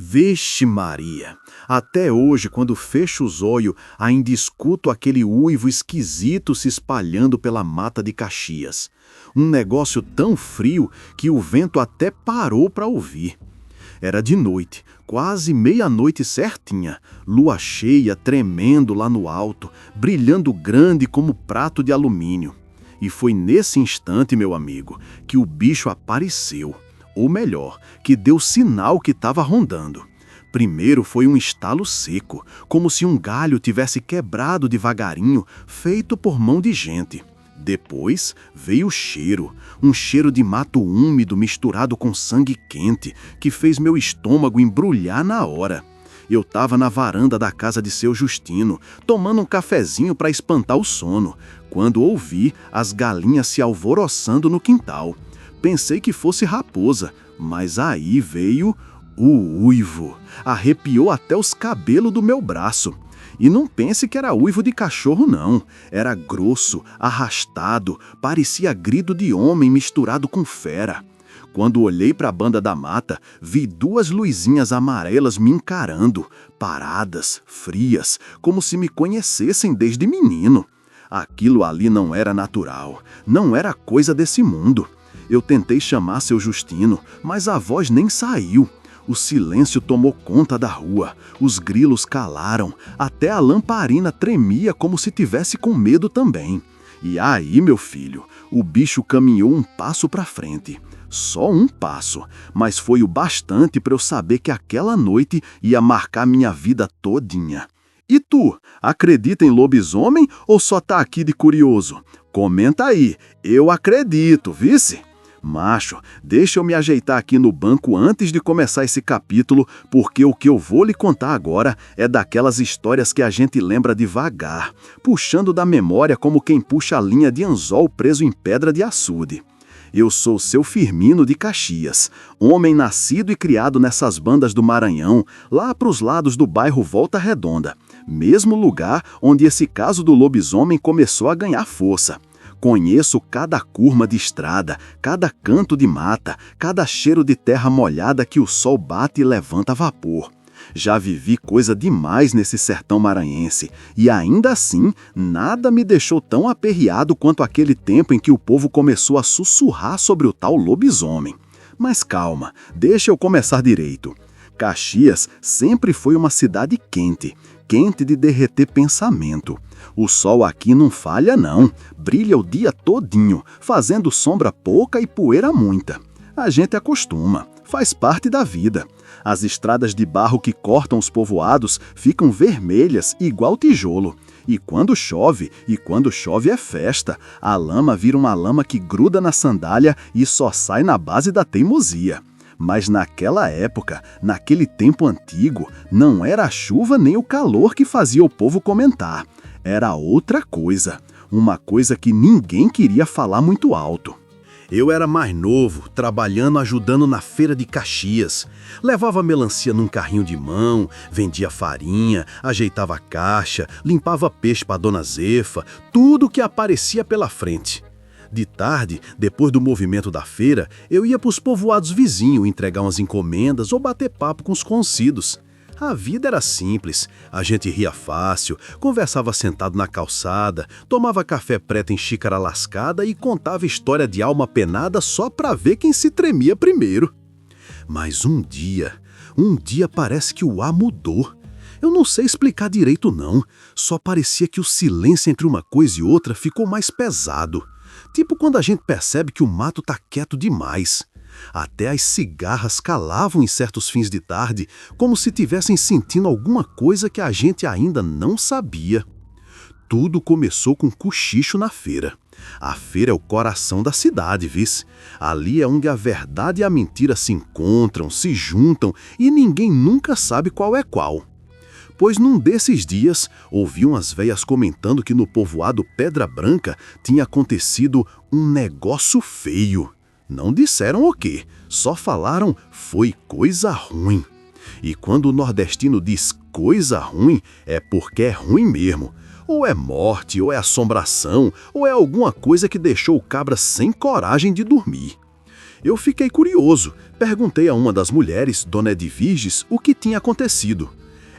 Vixe Maria! Até hoje, quando fecho os olhos, ainda escuto aquele uivo esquisito se espalhando pela mata de Caxias. Um negócio tão frio que o vento até parou para ouvir. Era de noite, quase meia-noite certinha, lua cheia tremendo lá no alto, brilhando grande como prato de alumínio. E foi nesse instante, meu amigo, que o bicho apareceu. Ou melhor, que deu sinal que estava rondando. Primeiro foi um estalo seco, como se um galho tivesse quebrado devagarinho, feito por mão de gente. Depois veio o cheiro, um cheiro de mato úmido misturado com sangue quente, que fez meu estômago embrulhar na hora. Eu estava na varanda da casa de seu Justino, tomando um cafezinho para espantar o sono, quando ouvi as galinhas se alvoroçando no quintal. Pensei que fosse raposa, mas aí veio o uivo. Arrepiou até os cabelos do meu braço. E não pense que era uivo de cachorro, não. Era grosso, arrastado, parecia grito de homem misturado com fera. Quando olhei para a banda da mata, vi duas luzinhas amarelas me encarando, paradas, frias, como se me conhecessem desde menino. Aquilo ali não era natural, não era coisa desse mundo. Eu tentei chamar seu Justino, mas a voz nem saiu. O silêncio tomou conta da rua, os grilos calaram, até a lamparina tremia como se tivesse com medo também. E aí, meu filho, o bicho caminhou um passo para frente. Só um passo, mas foi o bastante para eu saber que aquela noite ia marcar minha vida todinha. E tu, acredita em lobisomem ou só tá aqui de curioso? Comenta aí, eu acredito, vice? Macho, deixa eu me ajeitar aqui no banco antes de começar esse capítulo, porque o que eu vou lhe contar agora é daquelas histórias que a gente lembra devagar, puxando da memória como quem puxa a linha de anzol preso em pedra de açude. Eu sou seu Firmino de Caxias, homem nascido e criado nessas bandas do Maranhão, lá pros lados do bairro Volta Redonda, mesmo lugar onde esse caso do lobisomem começou a ganhar força. Conheço cada curma de estrada, cada canto de mata, cada cheiro de terra molhada que o sol bate e levanta vapor. Já vivi coisa demais nesse sertão maranhense, e ainda assim, nada me deixou tão aperreado quanto aquele tempo em que o povo começou a sussurrar sobre o tal lobisomem. Mas calma, deixa eu começar direito. Caxias sempre foi uma cidade quente, quente de derreter pensamento. O sol aqui não falha não, brilha o dia todinho, fazendo sombra pouca e poeira muita. A gente acostuma, faz parte da vida. As estradas de barro que cortam os povoados ficam vermelhas igual tijolo. E quando chove é festa, a lama vira uma lama que gruda na sandália e só sai na base da teimosia. Mas naquela época, naquele tempo antigo, não era a chuva nem o calor que fazia o povo comentar. Era outra coisa, uma coisa que ninguém queria falar muito alto. Eu era mais novo, trabalhando, ajudando na feira de Caxias. Levava melancia num carrinho de mão, vendia farinha, ajeitava a caixa, limpava peixe para Dona Zefa, tudo que aparecia pela frente. De tarde, depois do movimento da feira, eu ia para os povoados vizinhos entregar umas encomendas ou bater papo com os conhecidos. A vida era simples, a gente ria fácil, conversava sentado na calçada, tomava café preto em xícara lascada e contava história de alma penada só para ver quem se tremia primeiro. Mas um dia parece que o ar mudou. Eu não sei explicar direito não, só parecia que o silêncio entre uma coisa e outra ficou mais pesado. Tipo quando a gente percebe que o mato tá quieto demais. Até as cigarras calavam em certos fins de tarde, como se tivessem sentindo alguma coisa que a gente ainda não sabia. Tudo começou com cochicho na feira. A feira é o coração da cidade, vice. Ali é onde a verdade e a mentira se encontram, se juntam e ninguém nunca sabe qual é qual. Pois num desses dias, ouvi umas véias comentando que no povoado Pedra Branca tinha acontecido um negócio feio. Não disseram o quê, só falaram foi coisa ruim. E quando o nordestino diz coisa ruim, é porque é ruim mesmo. Ou é morte, ou é assombração, ou é alguma coisa que deixou o cabra sem coragem de dormir. Eu fiquei curioso, perguntei a uma das mulheres, Dona Edviges, o que tinha acontecido.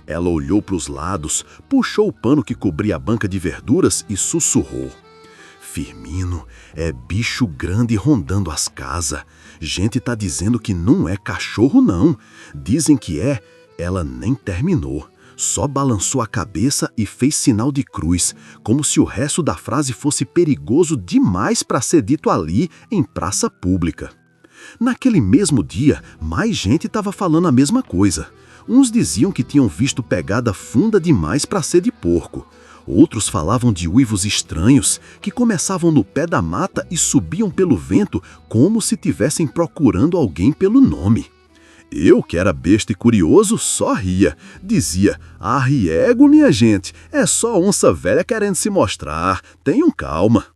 Ela olhou para os lados, puxou o pano que cobria a banca de verduras e sussurrou. Firmino, é bicho grande rondando as casas. Gente tá dizendo que não é cachorro não. Dizem que é. Ela nem terminou. Só balançou a cabeça e fez sinal de cruz, como se o resto da frase fosse perigoso demais para ser dito ali, em praça pública. Naquele mesmo dia, mais gente estava falando a mesma coisa. Uns diziam que tinham visto pegada funda demais para ser de porco. Outros falavam de uivos estranhos, que começavam no pé da mata e subiam pelo vento como se tivessem procurando alguém pelo nome. Eu, que era besta e curioso, só ria. Dizia, arriego, minha gente, é só onça velha querendo se mostrar, tenham calma.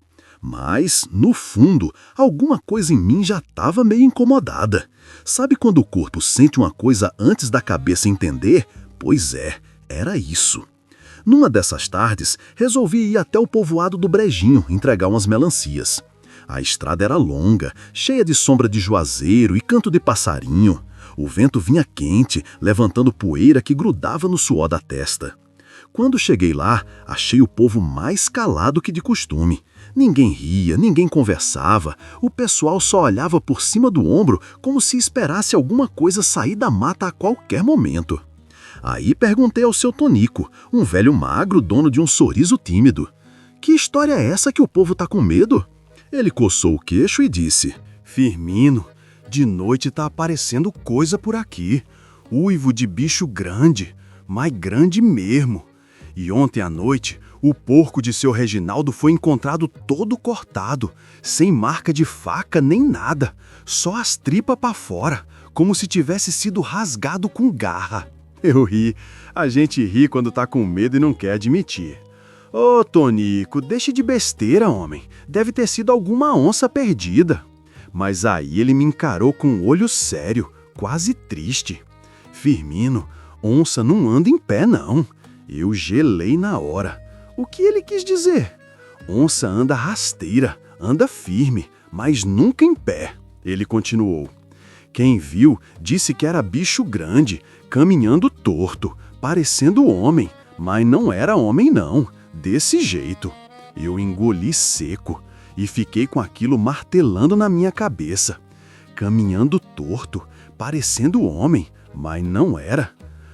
Mas, no fundo, alguma coisa em mim já estava meio incomodada. Sabe quando o corpo sente uma coisa antes da cabeça entender? Pois é, era isso. Numa dessas tardes, resolvi ir até o povoado do Brejinho entregar umas melancias. A estrada era longa, cheia de sombra de juazeiro e canto de passarinho. O vento vinha quente, levantando poeira que grudava no suor da testa. Quando cheguei lá, achei o povo mais calado que de costume. Ninguém ria, ninguém conversava, o pessoal só olhava por cima do ombro como se esperasse alguma coisa sair da mata a qualquer momento. Aí perguntei ao seu Tonico, um velho magro dono de um sorriso tímido. Que história é essa que o povo tá com medo? Ele coçou o queixo e disse, Firmino, de noite tá aparecendo coisa por aqui. Uivo de bicho grande, mas grande mesmo. E ontem à noite, o porco de seu Reginaldo foi encontrado todo cortado, sem marca de faca nem nada, só as tripas para fora, como se tivesse sido rasgado com garra. Eu ri. A gente ri quando tá com medo e não quer admitir. Ô, Tonico, deixe de besteira, homem. Deve ter sido alguma onça perdida. Mas aí ele me encarou com um olho sério, quase triste. Firmino, onça não anda em pé, não. Eu gelei na hora. O que ele quis dizer? Onça anda rasteira, anda firme, mas nunca em pé. Ele continuou. Quem viu disse que era bicho grande, caminhando torto, parecendo homem, mas não era homem não, desse jeito. Eu engoli seco e fiquei com aquilo martelando na minha cabeça. Caminhando torto, parecendo homem, mas não era.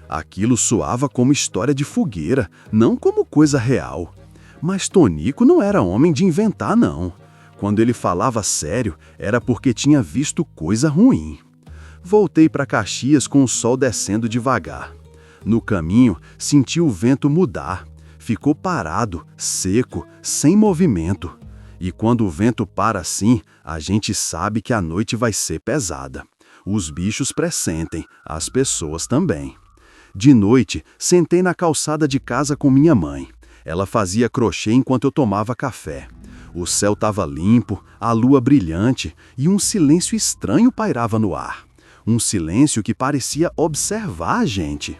Aquilo soava como história de fogueira, não como coisa real. Mas Tonico não era homem de inventar, não. Quando ele falava sério, era porque tinha visto coisa ruim. Voltei para Caxias com o sol descendo devagar. No caminho, senti o vento mudar. Ficou parado, seco, sem movimento. E quando o vento para assim, a gente sabe que a noite vai ser pesada. Os bichos pressentem, as pessoas também. De noite, sentei na calçada de casa com minha mãe. Ela fazia crochê enquanto eu tomava café. O céu estava limpo, a lua brilhante e um silêncio estranho pairava no ar. Um silêncio que parecia observar a gente.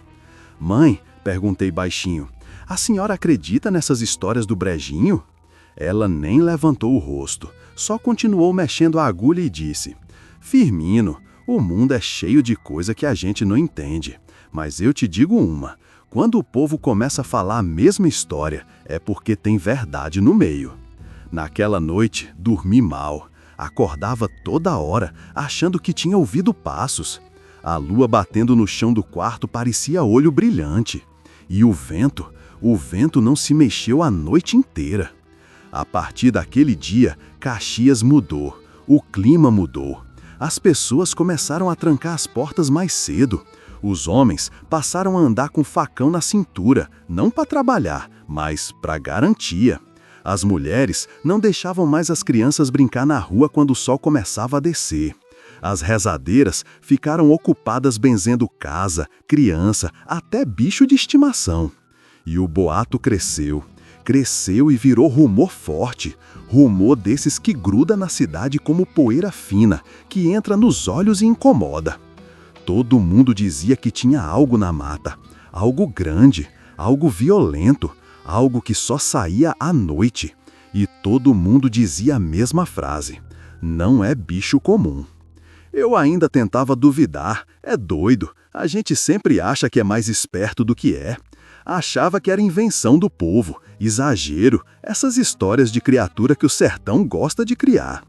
Mãe, perguntei baixinho, a senhora acredita nessas histórias do Brejinho? Ela nem levantou o rosto, só continuou mexendo a agulha e disse, Firmino, o mundo é cheio de coisa que a gente não entende. Mas eu te digo uma, quando o povo começa a falar a mesma história, é porque tem verdade no meio. Naquela noite, dormi mal. Acordava toda hora, achando que tinha ouvido passos. A lua batendo no chão do quarto parecia olho brilhante. E o vento não se mexeu a noite inteira. A partir daquele dia, Caxias mudou, o clima mudou. As pessoas começaram a trancar as portas mais cedo. Os homens passaram a andar com facão na cintura, não para trabalhar, mas para garantia. As mulheres não deixavam mais as crianças brincar na rua quando o sol começava a descer. As rezadeiras ficaram ocupadas benzendo casa, criança, até bicho de estimação. E o boato cresceu. Cresceu e virou rumor forte. Rumor desses que gruda na cidade como poeira fina, que entra nos olhos e incomoda. Todo mundo dizia que tinha algo na mata, algo grande, algo violento, algo que só saía à noite. E todo mundo dizia a mesma frase, não é bicho comum. Eu ainda tentava duvidar. É doido. A gente sempre acha que é mais esperto do que é. Achava que era invenção do povo, exagero, essas histórias de criatura que o sertão gosta de criar.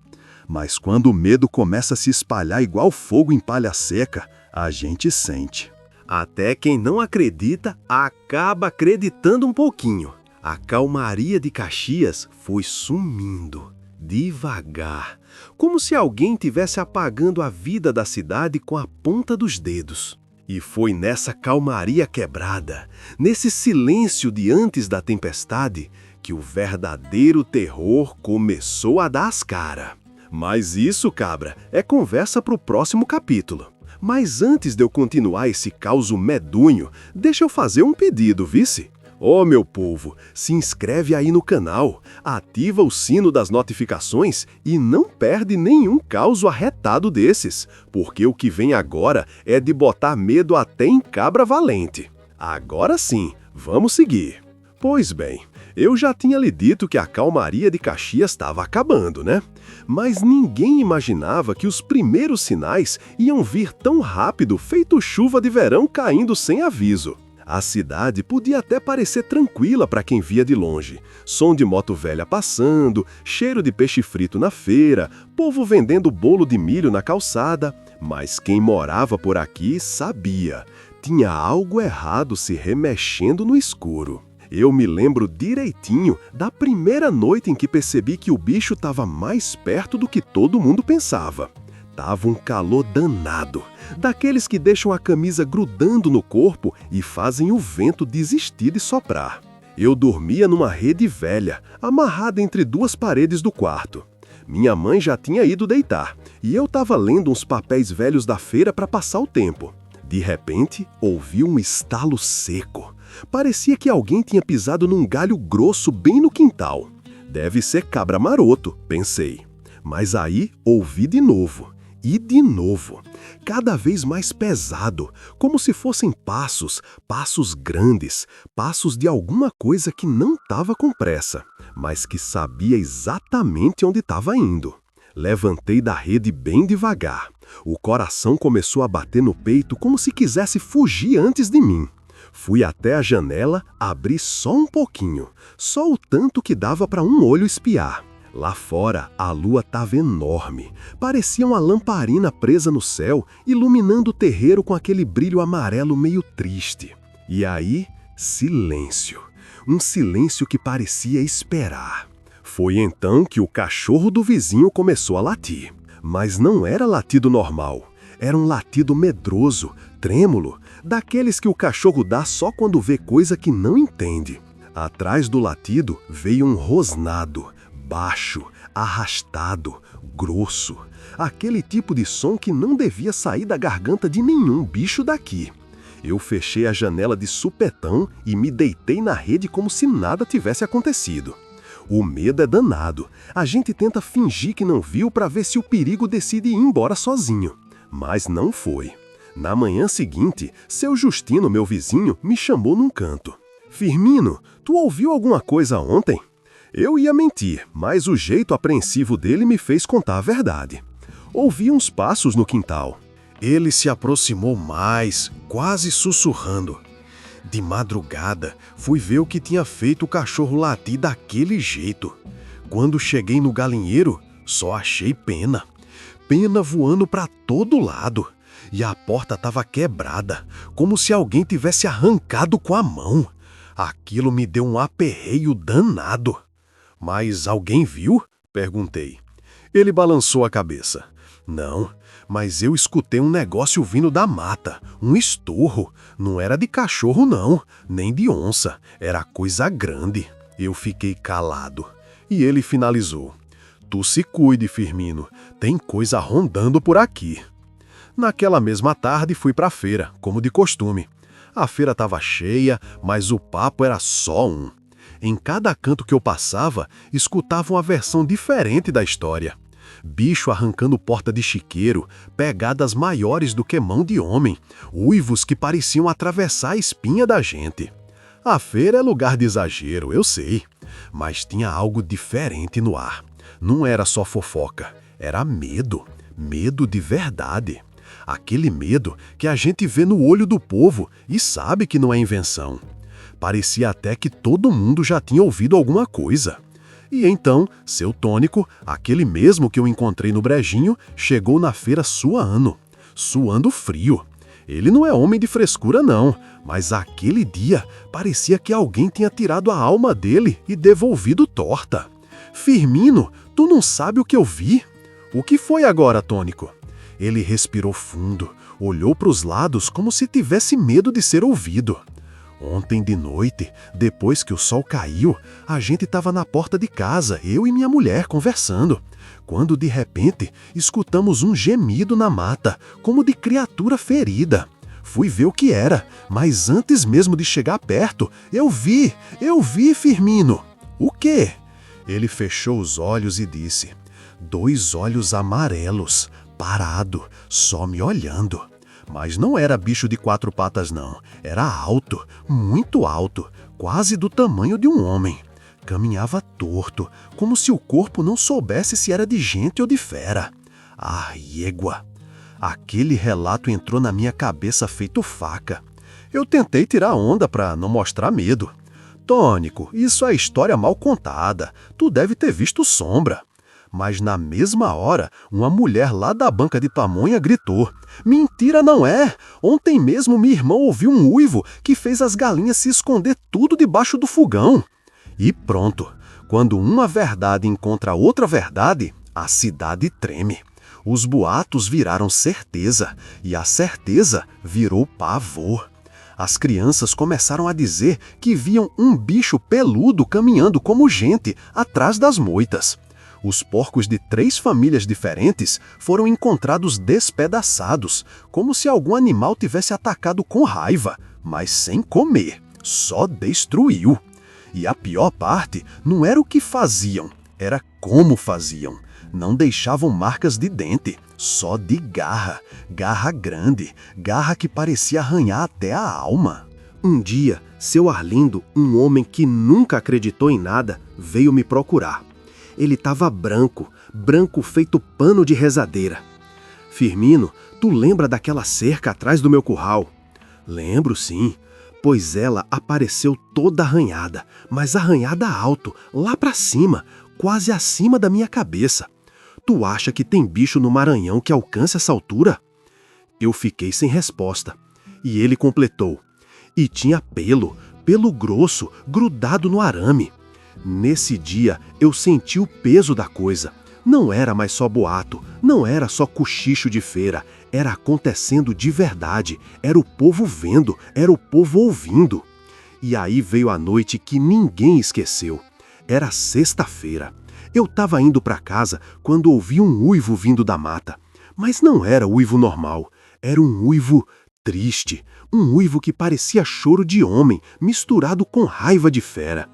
Mas quando o medo começa a se espalhar igual fogo em palha seca, a gente sente. Até quem não acredita acaba acreditando um pouquinho. A calmaria de Caxias foi sumindo, devagar, como se alguém tivesse apagando a vida da cidade com a ponta dos dedos. E foi nessa calmaria quebrada, nesse silêncio de antes da tempestade, que o verdadeiro terror começou a dar as caras. Mas isso, cabra, é conversa para o próximo capítulo. Mas antes de eu continuar esse causo medonho, deixa eu fazer um pedido, vice? Ô, meu povo, se inscreve aí no canal, ativa o sino das notificações e não perde nenhum causo arretado desses, porque o que vem agora é de botar medo até em cabra valente. Agora sim, vamos seguir. Pois bem, eu já tinha lhe dito que a calmaria de Caxias estava acabando, né? Mas ninguém imaginava que os primeiros sinais iam vir tão rápido, feito chuva de verão caindo sem aviso. A cidade podia até parecer tranquila para quem via de longe. Som de moto velha passando, cheiro de peixe frito na feira, povo vendendo bolo de milho na calçada. Mas quem morava por aqui sabia. Tinha algo errado se remexendo no escuro. Eu me lembro direitinho da primeira noite em que percebi que o bicho estava mais perto do que todo mundo pensava. Tava um calor danado, daqueles que deixam a camisa grudando no corpo e fazem o vento desistir de soprar. Eu dormia numa rede velha, amarrada entre duas paredes do quarto. Minha mãe já tinha ido deitar, e eu estava lendo uns papéis velhos da feira para passar o tempo. De repente, ouvi um estalo seco. Parecia que alguém tinha pisado num galho grosso bem no quintal. Deve ser cabra maroto, pensei. Mas aí ouvi de novo. E de novo, cada vez mais pesado, como se fossem passos, passos grandes, passos de alguma coisa que não estava com pressa, mas que sabia exatamente onde estava indo. Levantei da rede bem devagar. O coração começou a bater no peito como se quisesse fugir antes de mim. Fui até a janela, abri só um pouquinho, só o tanto que dava para um olho espiar. Lá fora, a lua estava enorme. Parecia uma lamparina presa no céu, iluminando o terreiro com aquele brilho amarelo meio triste. E aí, silêncio. Um silêncio que parecia esperar. Foi então que o cachorro do vizinho começou a latir. Mas não era latido normal. Era um latido medroso, trêmulo, daqueles que o cachorro dá só quando vê coisa que não entende. Atrás do latido veio um rosnado, baixo, arrastado, grosso. Aquele tipo de som que não devia sair da garganta de nenhum bicho daqui. Eu fechei a janela de supetão e me deitei na rede como se nada tivesse acontecido. O medo é danado. A gente tenta fingir que não viu para ver se o perigo decide ir embora sozinho. Mas não foi. Na manhã seguinte, seu Justino, meu vizinho, me chamou num canto. Firmino, tu ouviu alguma coisa ontem? Eu ia mentir, mas o jeito apreensivo dele me fez contar a verdade. Ouvi uns passos no quintal. Ele se aproximou mais, quase sussurrando. De madrugada, fui ver o que tinha feito o cachorro latir daquele jeito. Quando cheguei no galinheiro, só achei pena. Pena voando para todo lado. E a porta estava quebrada, como se alguém tivesse arrancado com a mão. Aquilo me deu um aperreio danado. Mas alguém viu? Perguntei. Ele balançou a cabeça. Não, mas eu escutei um negócio vindo da mata, um estorro. Não era de cachorro não, nem de onça, era coisa grande. Eu fiquei calado. E ele finalizou. Tu se cuide, Firmino, tem coisa rondando por aqui. Naquela mesma tarde fui para a feira, como de costume. A feira estava cheia, mas o papo era só um. Em cada canto que eu passava, escutava uma versão diferente da história. Bicho arrancando porta de chiqueiro, pegadas maiores do que mão de homem, uivos que pareciam atravessar a espinha da gente. A feira é lugar de exagero, eu sei, mas tinha algo diferente no ar. Não era só fofoca, era medo. Medo de verdade. Aquele medo que a gente vê no olho do povo e sabe que não é invenção. Parecia até que todo mundo já tinha ouvido alguma coisa. E então, seu Tônico, aquele mesmo que eu encontrei no brejinho, chegou na feira suando frio. Ele não é homem de frescura não, mas aquele dia parecia que alguém tinha tirado a alma dele e devolvido torta. Firmino, tu não sabe o que eu vi? O que foi agora, Tônico? Ele respirou fundo, olhou para os lados como se tivesse medo de ser ouvido. Ontem de noite, depois que o sol caiu, a gente estava na porta de casa, eu e minha mulher conversando, quando de repente escutamos um gemido na mata, como de criatura ferida. Fui ver o que era, mas antes mesmo de chegar perto, eu vi, Firmino. O quê? Ele fechou os olhos e disse: 2 olhos amarelos, parado, só me olhando. Mas não era bicho de 4 patas não, era alto, muito alto, quase do tamanho de um homem. Caminhava torto, como se o corpo não soubesse se era de gente ou de fera. Ah, égua! Aquele relato entrou na minha cabeça feito faca. Eu tentei tirar onda para não mostrar medo. Tônico, isso é história mal contada, tu deve ter visto sombra. Mas na mesma hora, uma mulher lá da banca de pamonha gritou: mentira não é! Ontem mesmo minha irmã ouviu um uivo que fez as galinhas se esconder tudo debaixo do fogão. E pronto, quando uma verdade encontra outra verdade, a cidade treme. Os boatos viraram certeza, e a certeza virou pavor. As crianças começaram a dizer que viam um bicho peludo caminhando como gente atrás das moitas. Os porcos de 3 famílias diferentes foram encontrados despedaçados, como se algum animal tivesse atacado com raiva, mas sem comer, só destruiu. E a pior parte não era o que faziam, era como faziam. Não deixavam marcas de dente, só de garra, garra grande, garra que parecia arranhar até a alma. Um dia, seu Arlindo, um homem que nunca acreditou em nada, veio me procurar. Ele estava branco feito pano de rezadeira. Firmino, tu lembra daquela cerca atrás do meu curral? Lembro sim, pois ela apareceu toda arranhada, mas arranhada alto, lá pra cima, quase acima da minha cabeça. Tu acha que tem bicho no Maranhão que alcance essa altura? Eu fiquei sem resposta. E ele completou: e tinha pelo grosso, grudado no arame. Nesse dia, eu senti o peso da coisa. Não era mais só boato, não era só cochicho de feira, era acontecendo de verdade, era o povo vendo, era o povo ouvindo. E aí veio a noite que ninguém esqueceu. Era sexta-feira. Eu estava indo para casa quando ouvi um uivo vindo da mata. Mas não era uivo normal, era um uivo triste, um uivo que parecia choro de homem, misturado com raiva de fera.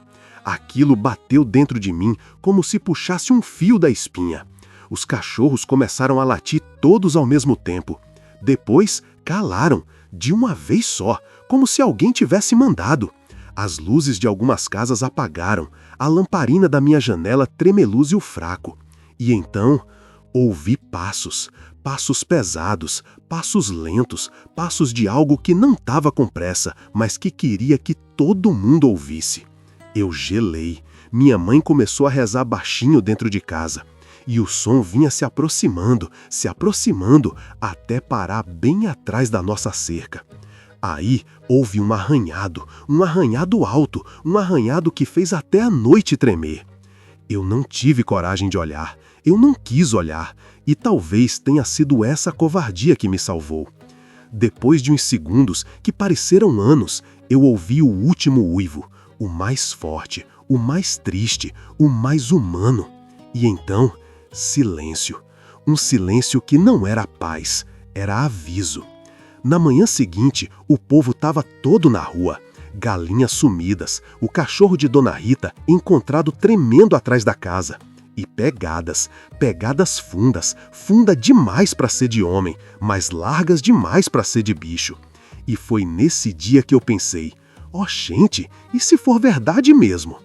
Aquilo bateu dentro de mim como se puxasse um fio da espinha. Os cachorros começaram a latir todos ao mesmo tempo. Depois, calaram, de uma vez só, como se alguém tivesse mandado. As luzes de algumas casas apagaram, a lamparina da minha janela tremelúzio fraco. E então, ouvi passos, passos pesados, passos lentos, passos de algo que não estava com pressa, mas que queria que todo mundo ouvisse. Eu gelei. Minha mãe começou a rezar baixinho dentro de casa. E o som vinha se aproximando, até parar bem atrás da nossa cerca. Aí houve um arranhado alto, um arranhado que fez até a noite tremer. Eu não tive coragem de olhar, eu não quis olhar, e talvez tenha sido essa covardia que me salvou. Depois de uns segundos, que pareceram anos, eu ouvi o último uivo, o mais forte, o mais triste, o mais humano. E então, silêncio. Um silêncio que não era paz, era aviso. Na manhã seguinte, o povo estava todo na rua. Galinhas sumidas, o cachorro de Dona Rita encontrado tremendo atrás da casa. E pegadas fundas, funda demais para ser de homem, mas largas demais para ser de bicho. E foi nesse dia que eu pensei: gente, e se for verdade mesmo?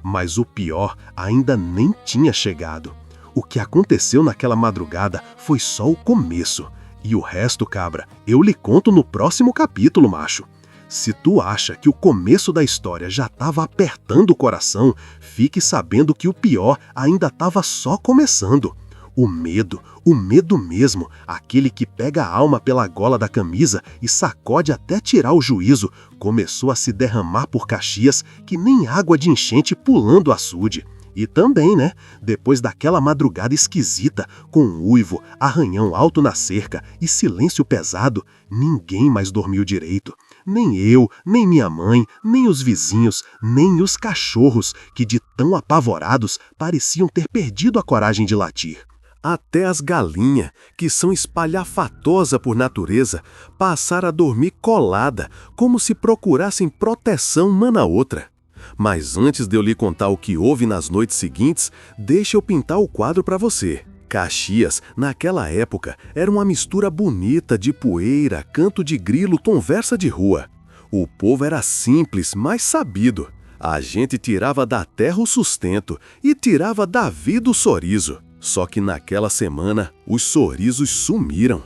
Mas o pior ainda nem tinha chegado. O que aconteceu naquela madrugada foi só o começo. E o resto, cabra, eu lhe conto no próximo capítulo, macho. Se tu acha que o começo da história já estava apertando o coração, fique sabendo que o pior ainda estava só começando. O medo mesmo, aquele que pega a alma pela gola da camisa e sacode até tirar o juízo, começou a se derramar por Caxias que nem água de enchente pulando açude. E também, né, depois daquela madrugada esquisita, com uivo, arranhão alto na cerca e silêncio pesado, ninguém mais dormiu direito. Nem eu, nem minha mãe, nem os vizinhos, nem os cachorros, que de tão apavorados pareciam ter perdido a coragem de latir. Até as galinhas, que são espalhafatosas por natureza, passaram a dormir colada, como se procurassem proteção uma na outra. Mas antes de eu lhe contar o que houve nas noites seguintes, deixa eu pintar o quadro para você. Caxias, naquela época, era uma mistura bonita de poeira, canto de grilo, conversa de rua. O povo era simples, mas sabido. A gente tirava da terra o sustento e tirava da vida o sorriso. Só que naquela semana, os sorrisos sumiram.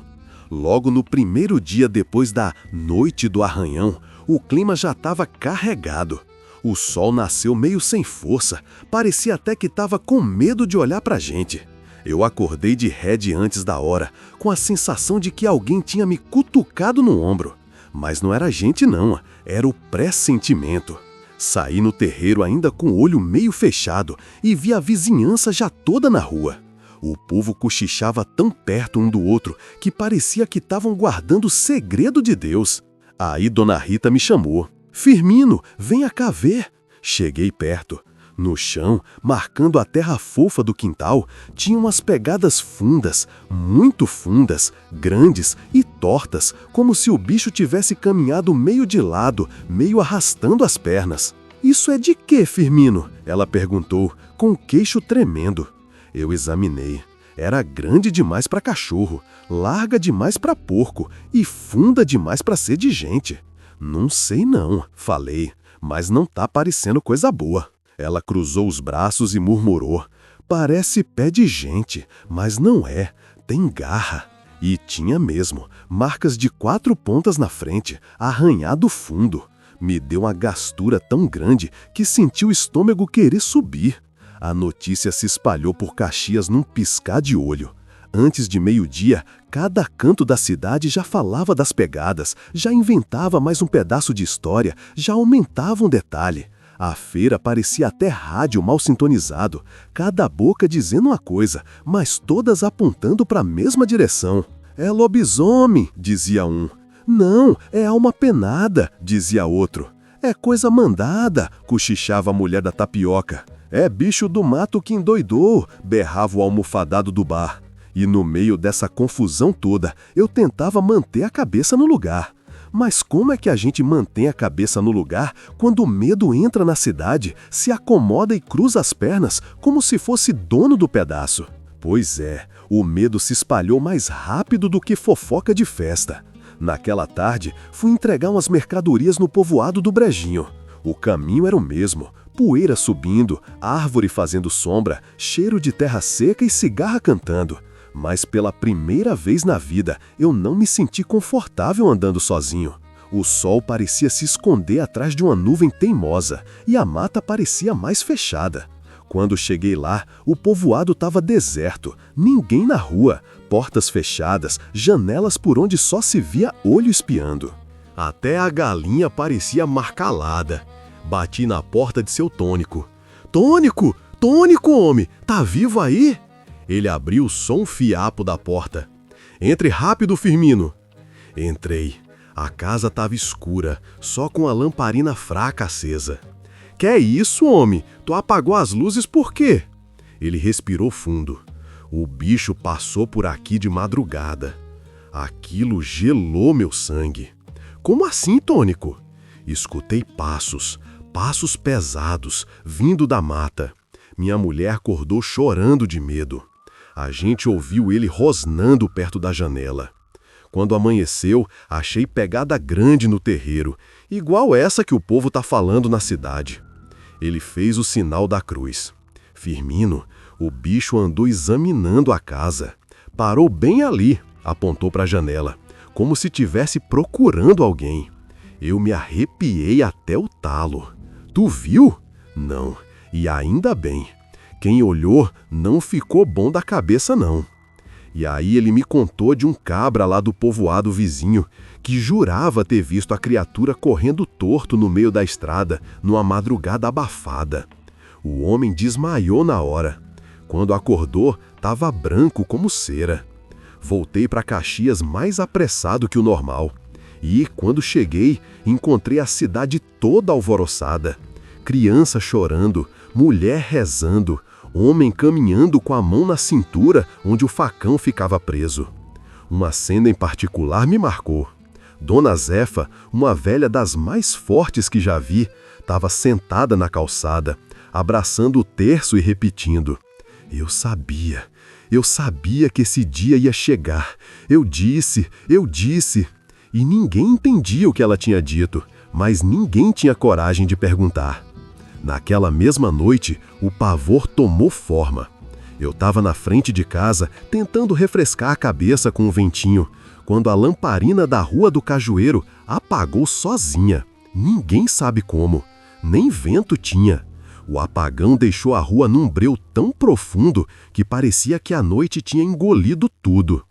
Logo no primeiro dia depois da Noite do Arranhão, o clima já estava carregado. O sol nasceu meio sem força, parecia até que estava com medo de olhar pra gente. Eu acordei de rede antes da hora, com a sensação de que alguém tinha me cutucado no ombro. Mas não era gente não, era o pressentimento. Saí no terreiro ainda com o olho meio fechado e vi a vizinhança já toda na rua. O povo cochichava tão perto um do outro que parecia que estavam guardando o segredo de Deus. Aí Dona Rita me chamou. "Firmino, venha cá ver." Cheguei perto. No chão, marcando a terra fofa do quintal, tinha umas pegadas fundas, muito fundas, grandes e tortas, como se o bicho tivesse caminhado meio de lado, meio arrastando as pernas. "Isso é de quê, Firmino?" ela perguntou, com o queixo tremendo. Eu examinei. Era grande demais para cachorro, larga demais para porco e funda demais para ser de gente. "Não sei não", falei, "mas não tá parecendo coisa boa." Ela cruzou os braços e murmurou. "Parece pé de gente, mas não é, tem garra." E tinha mesmo, marcas de 4 pontas na frente, arranhado fundo. Me deu uma gastura tão grande que senti o estômago querer subir. A notícia se espalhou por Caxias num piscar de olho. Antes de meio-dia, cada canto da cidade já falava das pegadas, já inventava mais um pedaço de história, já aumentava um detalhe. A feira parecia até rádio mal sintonizado, cada boca dizendo uma coisa, mas todas apontando para a mesma direção. "É lobisomem", dizia um. "Não, é alma penada", dizia outro. "É coisa mandada", cochichava a mulher da tapioca. "É bicho do mato que endoidou", berrava o almofadado do bar. E no meio dessa confusão toda, eu tentava manter a cabeça no lugar. Mas como é que a gente mantém a cabeça no lugar quando o medo entra na cidade, se acomoda e cruza as pernas como se fosse dono do pedaço? Pois é, o medo se espalhou mais rápido do que fofoca de festa. Naquela tarde, fui entregar umas mercadorias no povoado do Brejinho. O caminho era o mesmo, poeira subindo, árvore fazendo sombra, cheiro de terra seca e cigarra cantando. Mas pela primeira vez na vida, eu não me senti confortável andando sozinho. O sol parecia se esconder atrás de uma nuvem teimosa e a mata parecia mais fechada. Quando cheguei lá, o povoado estava deserto, ninguém na rua, portas fechadas, janelas por onde só se via olho espiando. Até a galinha parecia marcalada. Bati na porta de seu Tônico. "Tônico! Tônico, homem! Tá vivo aí?" Ele abriu só um fiapo da porta. "Entre rápido, Firmino." Entrei. A casa estava escura, só com a lamparina fraca acesa. "Que é isso, homem? Tu apagou as luzes por quê?" Ele respirou fundo. "O bicho passou por aqui de madrugada." Aquilo gelou meu sangue. "Como assim, Tônico?" Escutei passos pesados, vindo da mata. Minha mulher acordou chorando de medo. A gente ouviu ele rosnando perto da janela. Quando amanheceu, achei pegada grande no terreiro, igual essa que o povo tá falando na cidade. Ele fez o sinal da cruz. "Firmino, O bicho andou examinando a casa. Parou bem ali, apontou para a janela, como se estivesse procurando alguém. Eu me arrepiei até o talo. Tu viu? Não, e ainda bem. Quem olhou não ficou bom da cabeça, não. E aí ele me contou de um cabra lá do povoado vizinho, que jurava ter visto a criatura correndo torto no meio da estrada, numa madrugada abafada. O homem desmaiou na hora. Quando acordou, estava branco como cera. Voltei para Caxias mais apressado que o normal. E, quando cheguei, encontrei a cidade toda alvoroçada. Criança chorando, mulher rezando, homem caminhando com a mão na cintura onde o facão ficava preso. Uma cena em particular me marcou. Dona Zefa, uma velha das mais fortes que já vi, estava sentada na calçada, abraçando o terço e repetindo: eu sabia que esse dia ia chegar. Eu disse. E ninguém entendia o que ela tinha dito, mas ninguém tinha coragem de perguntar. Naquela mesma noite, o pavor tomou forma. Eu estava na frente de casa, tentando refrescar a cabeça com o ventinho, quando a lamparina da Rua do Cajueiro apagou sozinha. Ninguém sabe como. Nem vento tinha. O apagão deixou a rua num breu tão profundo que parecia que a noite tinha engolido tudo.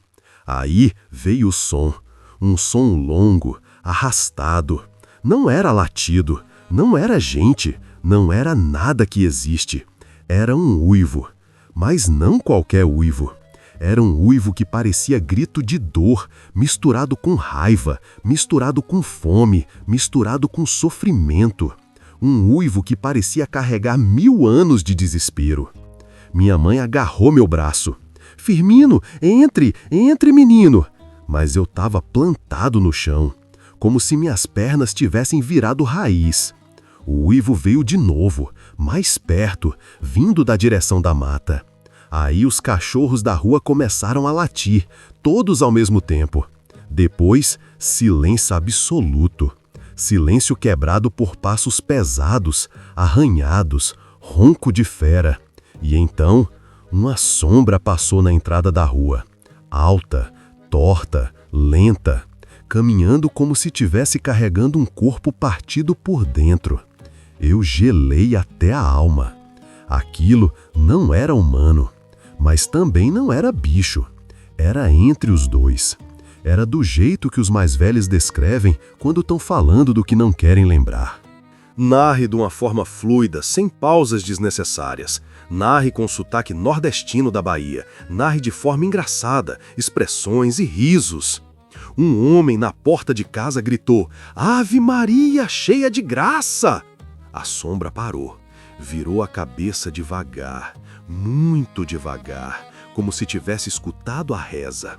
Aí veio o som. Um som longo, arrastado. Não era latido, não era gente, não era nada que existe. Era um uivo, mas não qualquer uivo. Era um uivo que parecia grito de dor, misturado com raiva, misturado com fome, misturado com sofrimento. Um uivo que parecia carregar 1000 anos de desespero. Minha mãe agarrou meu braço. Firmino, entre, menino! Mas eu estava plantado no chão, como se minhas pernas tivessem virado raiz. O uivo veio de novo, mais perto, vindo da direção da mata. Aí os cachorros da rua começaram a latir, todos ao mesmo tempo. Depois, silêncio absoluto. Silêncio quebrado por passos pesados, arranhados, ronco de fera. E então, uma sombra passou na entrada da rua, alta, torta, lenta, caminhando como se estivesse carregando um corpo partido por dentro. Eu gelei até a alma. Aquilo não era humano, mas também não era bicho. Era entre os dois. Era do jeito que os mais velhos descrevem quando estão falando do que não querem lembrar. Narre de uma forma fluida, sem pausas desnecessárias. Narre com sotaque nordestino da Bahia. Narre de forma engraçada, expressões e risos. Um homem na porta de casa gritou: "Ave Maria, cheia de graça!" A sombra parou, virou a cabeça devagar, muito devagar, como se tivesse escutado a reza.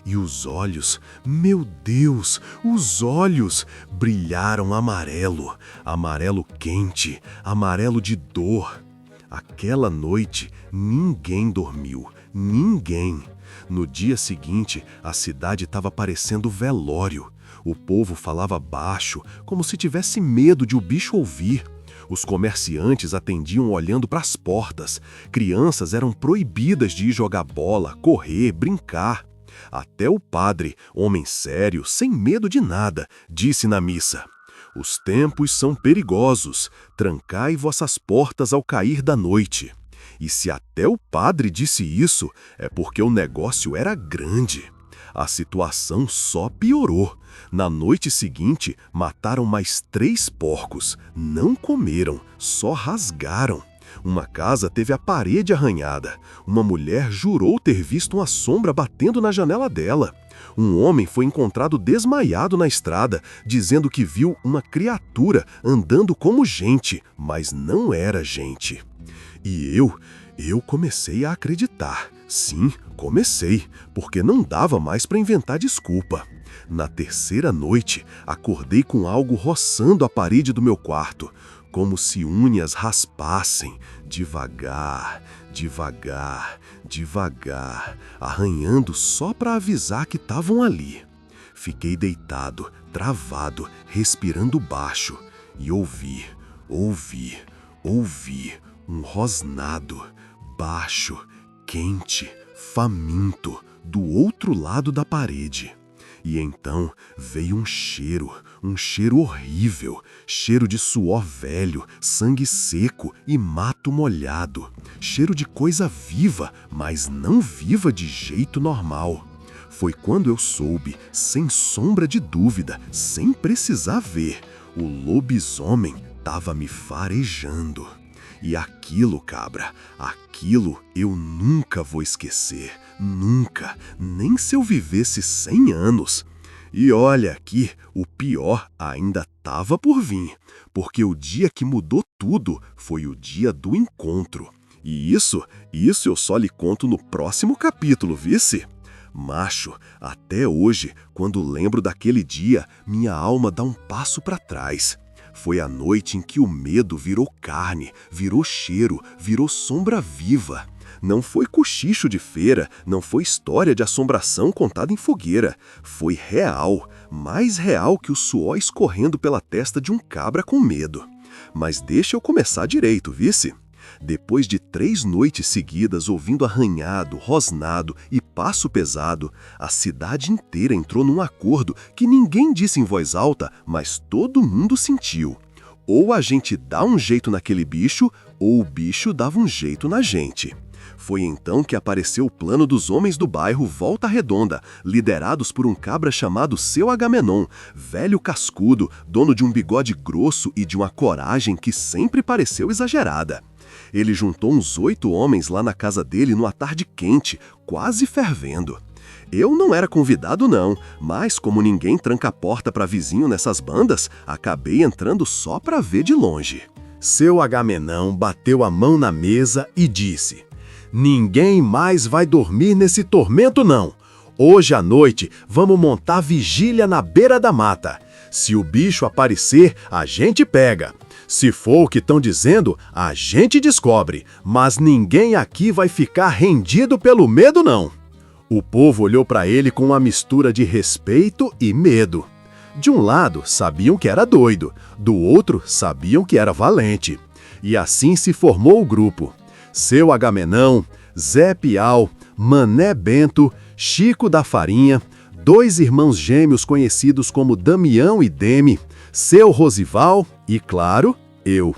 E os olhos, meu Deus, os olhos brilharam amarelo, amarelo quente, amarelo de dor. Aquela noite, ninguém dormiu, ninguém. No dia seguinte, a cidade estava parecendo velório. O povo falava baixo, como se tivesse medo de o bicho ouvir. Os comerciantes atendiam olhando para as portas. Crianças eram proibidas de ir jogar bola, correr, brincar. Até o padre, homem sério, sem medo de nada, disse na missa: "Os tempos são perigosos, trancai vossas portas ao cair da noite." E se até o padre disse isso, é porque o negócio era grande. A situação só piorou. Na noite seguinte, mataram mais 3 porcos. Não comeram, só rasgaram. Uma casa teve a parede arranhada. Uma mulher jurou ter visto uma sombra batendo na janela dela. Um homem foi encontrado desmaiado na estrada, dizendo que viu uma criatura andando como gente, mas não era gente. E eu comecei a acreditar. Sim, comecei, porque não dava mais para inventar desculpa. Na terceira noite, acordei com algo roçando a parede do meu quarto, como se unhas raspassem, devagar, devagar, devagar, arranhando só para avisar que estavam ali. Fiquei deitado, travado, respirando baixo, e ouvi um rosnado, baixo, quente, faminto, do outro lado da parede. E então veio um cheiro horrível, cheiro de suor velho, sangue seco e mato molhado. Cheiro de coisa viva, mas não viva de jeito normal. Foi quando eu soube, sem sombra de dúvida, sem precisar ver, o lobisomem estava me farejando. E aquilo, cabra, aquilo eu nunca vou esquecer, nunca, nem se eu vivesse 100 anos. E olha aqui, o pior ainda estava por vir, porque o dia que mudou tudo foi o dia do encontro. E isso eu só lhe conto no próximo capítulo, vice? Macho, até hoje, quando lembro daquele dia, minha alma dá um passo para trás. Foi a noite em que o medo virou carne, virou cheiro, virou sombra viva. Não foi cochicho de feira, não foi história de assombração contada em fogueira. Foi real, mais real que o suor escorrendo pela testa de um cabra com medo. Mas deixa eu começar direito, vice? Depois de 3 noites seguidas ouvindo arranhado, rosnado e passo pesado, a cidade inteira entrou num acordo que ninguém disse em voz alta, mas todo mundo sentiu. Ou a gente dá um jeito naquele bicho, ou o bicho dava um jeito na gente. Foi então que apareceu o plano dos homens do bairro Volta Redonda, liderados por um cabra chamado Seu Agamenon, velho cascudo, dono de um bigode grosso e de uma coragem que sempre pareceu exagerada. Ele juntou uns 8 homens lá na casa dele numa tarde quente, quase fervendo. Eu não era convidado não, mas como ninguém tranca a porta para vizinho nessas bandas, acabei entrando só para ver de longe. Seu Agamenon bateu a mão na mesa e disse: "Ninguém mais vai dormir nesse tormento não. Hoje à noite vamos montar vigília na beira da mata. Se o bicho aparecer, a gente pega. Se for o que estão dizendo, a gente descobre, mas ninguém aqui vai ficar rendido pelo medo não." O povo olhou para ele com uma mistura de respeito e medo. De um lado, sabiam que era doido, do outro, sabiam que era valente. E assim se formou o grupo. Seu Agamenon, Zé Piau, Mané Bento, Chico da Farinha, 2 irmãos gêmeos conhecidos como Damião e Demi, Seu Rosival e, claro, eu.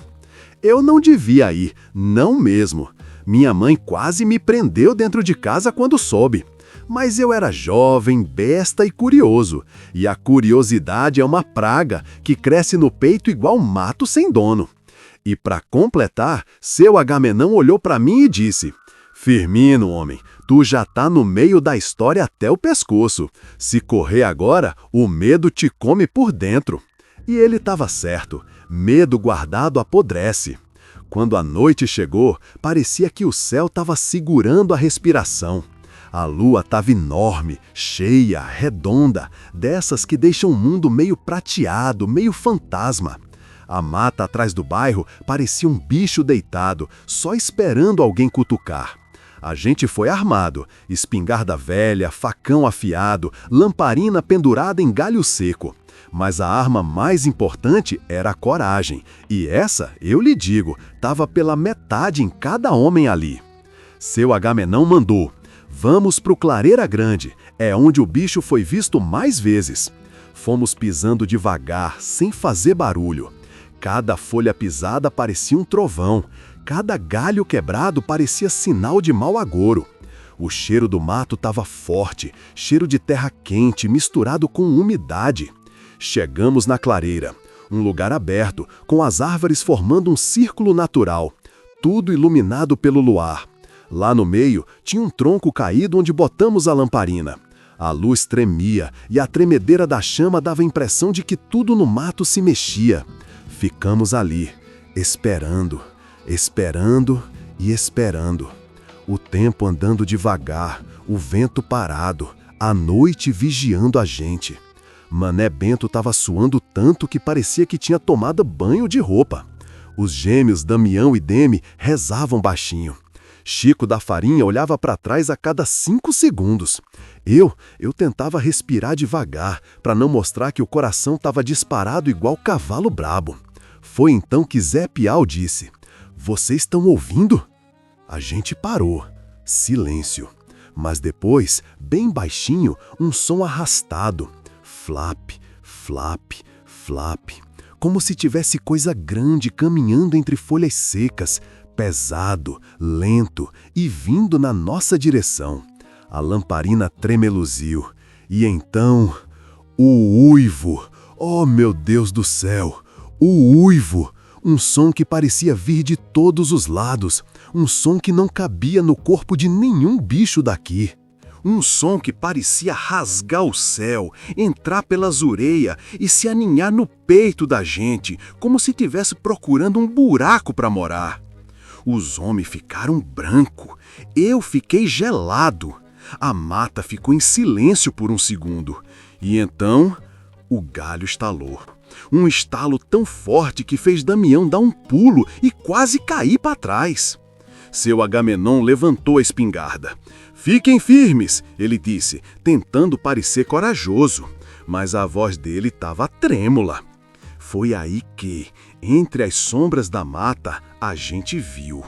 Eu não devia ir, não mesmo. Minha mãe quase me prendeu dentro de casa quando soube. Mas eu era jovem, besta e curioso. E a curiosidade é uma praga que cresce no peito igual mato sem dono. E para completar, Seu Agamenon olhou para mim e disse: "Firmino, homem, tu já tá no meio da história até o pescoço. Se correr agora, o medo te come por dentro." E ele estava certo. Medo guardado apodrece. Quando a noite chegou, parecia que o céu estava segurando a respiração. A lua estava enorme, cheia, redonda, dessas que deixam o mundo meio prateado, meio fantasma. A mata atrás do bairro parecia um bicho deitado, só esperando alguém cutucar. A gente foi armado, espingarda velha, facão afiado, lamparina pendurada em galho seco. Mas a arma mais importante era a coragem, e essa, eu lhe digo, estava pela metade em cada homem ali. Seu Agamenon mandou: "Vamos pro Clareira Grande, é onde o bicho foi visto mais vezes." Fomos pisando devagar, sem fazer barulho. Cada folha pisada parecia um trovão, cada galho quebrado parecia sinal de mau agouro. O cheiro do mato estava forte, cheiro de terra quente misturado com umidade. Chegamos na clareira, um lugar aberto, com as árvores formando um círculo natural, tudo iluminado pelo luar. Lá no meio tinha um tronco caído onde botamos a lamparina. A luz tremia e a tremedeira da chama dava a impressão de que tudo no mato se mexia. Ficamos ali, esperando, esperando e esperando. O tempo andando devagar, o vento parado, a noite vigiando a gente. Mané Bento estava suando tanto que parecia que tinha tomado banho de roupa. Os gêmeos Damião e Demi rezavam baixinho. Chico da Farinha olhava para trás a cada 5 segundos. Eu tentava respirar devagar, para não mostrar que o coração estava disparado igual cavalo brabo. Foi então que Zé Piau disse: "Vocês estão ouvindo?" A gente parou. Silêncio. Mas depois, bem baixinho, um som arrastado. Flap, flap, flap. Como se tivesse coisa grande caminhando entre folhas secas, pesado, lento e vindo na nossa direção. A lamparina tremeluziu. E então, o uivo! Oh, meu Deus do céu! O uivo! Um som que parecia vir de todos os lados. Um som que não cabia no corpo de nenhum bicho daqui. Um som que parecia rasgar o céu, entrar pelas orelhas e se aninhar no peito da gente, como se estivesse procurando um buraco para morar. Os homens ficaram branco. Eu fiquei gelado. A mata ficou em silêncio por um segundo. E então, o galho estalou. Um estalo tão forte que fez Damião dar um pulo e quase cair para trás. Seu Agamenon levantou a espingarda. "Fiquem firmes", ele disse, tentando parecer corajoso. Mas a voz dele estava trêmula. Foi aí que, entre as sombras da mata, a gente viu.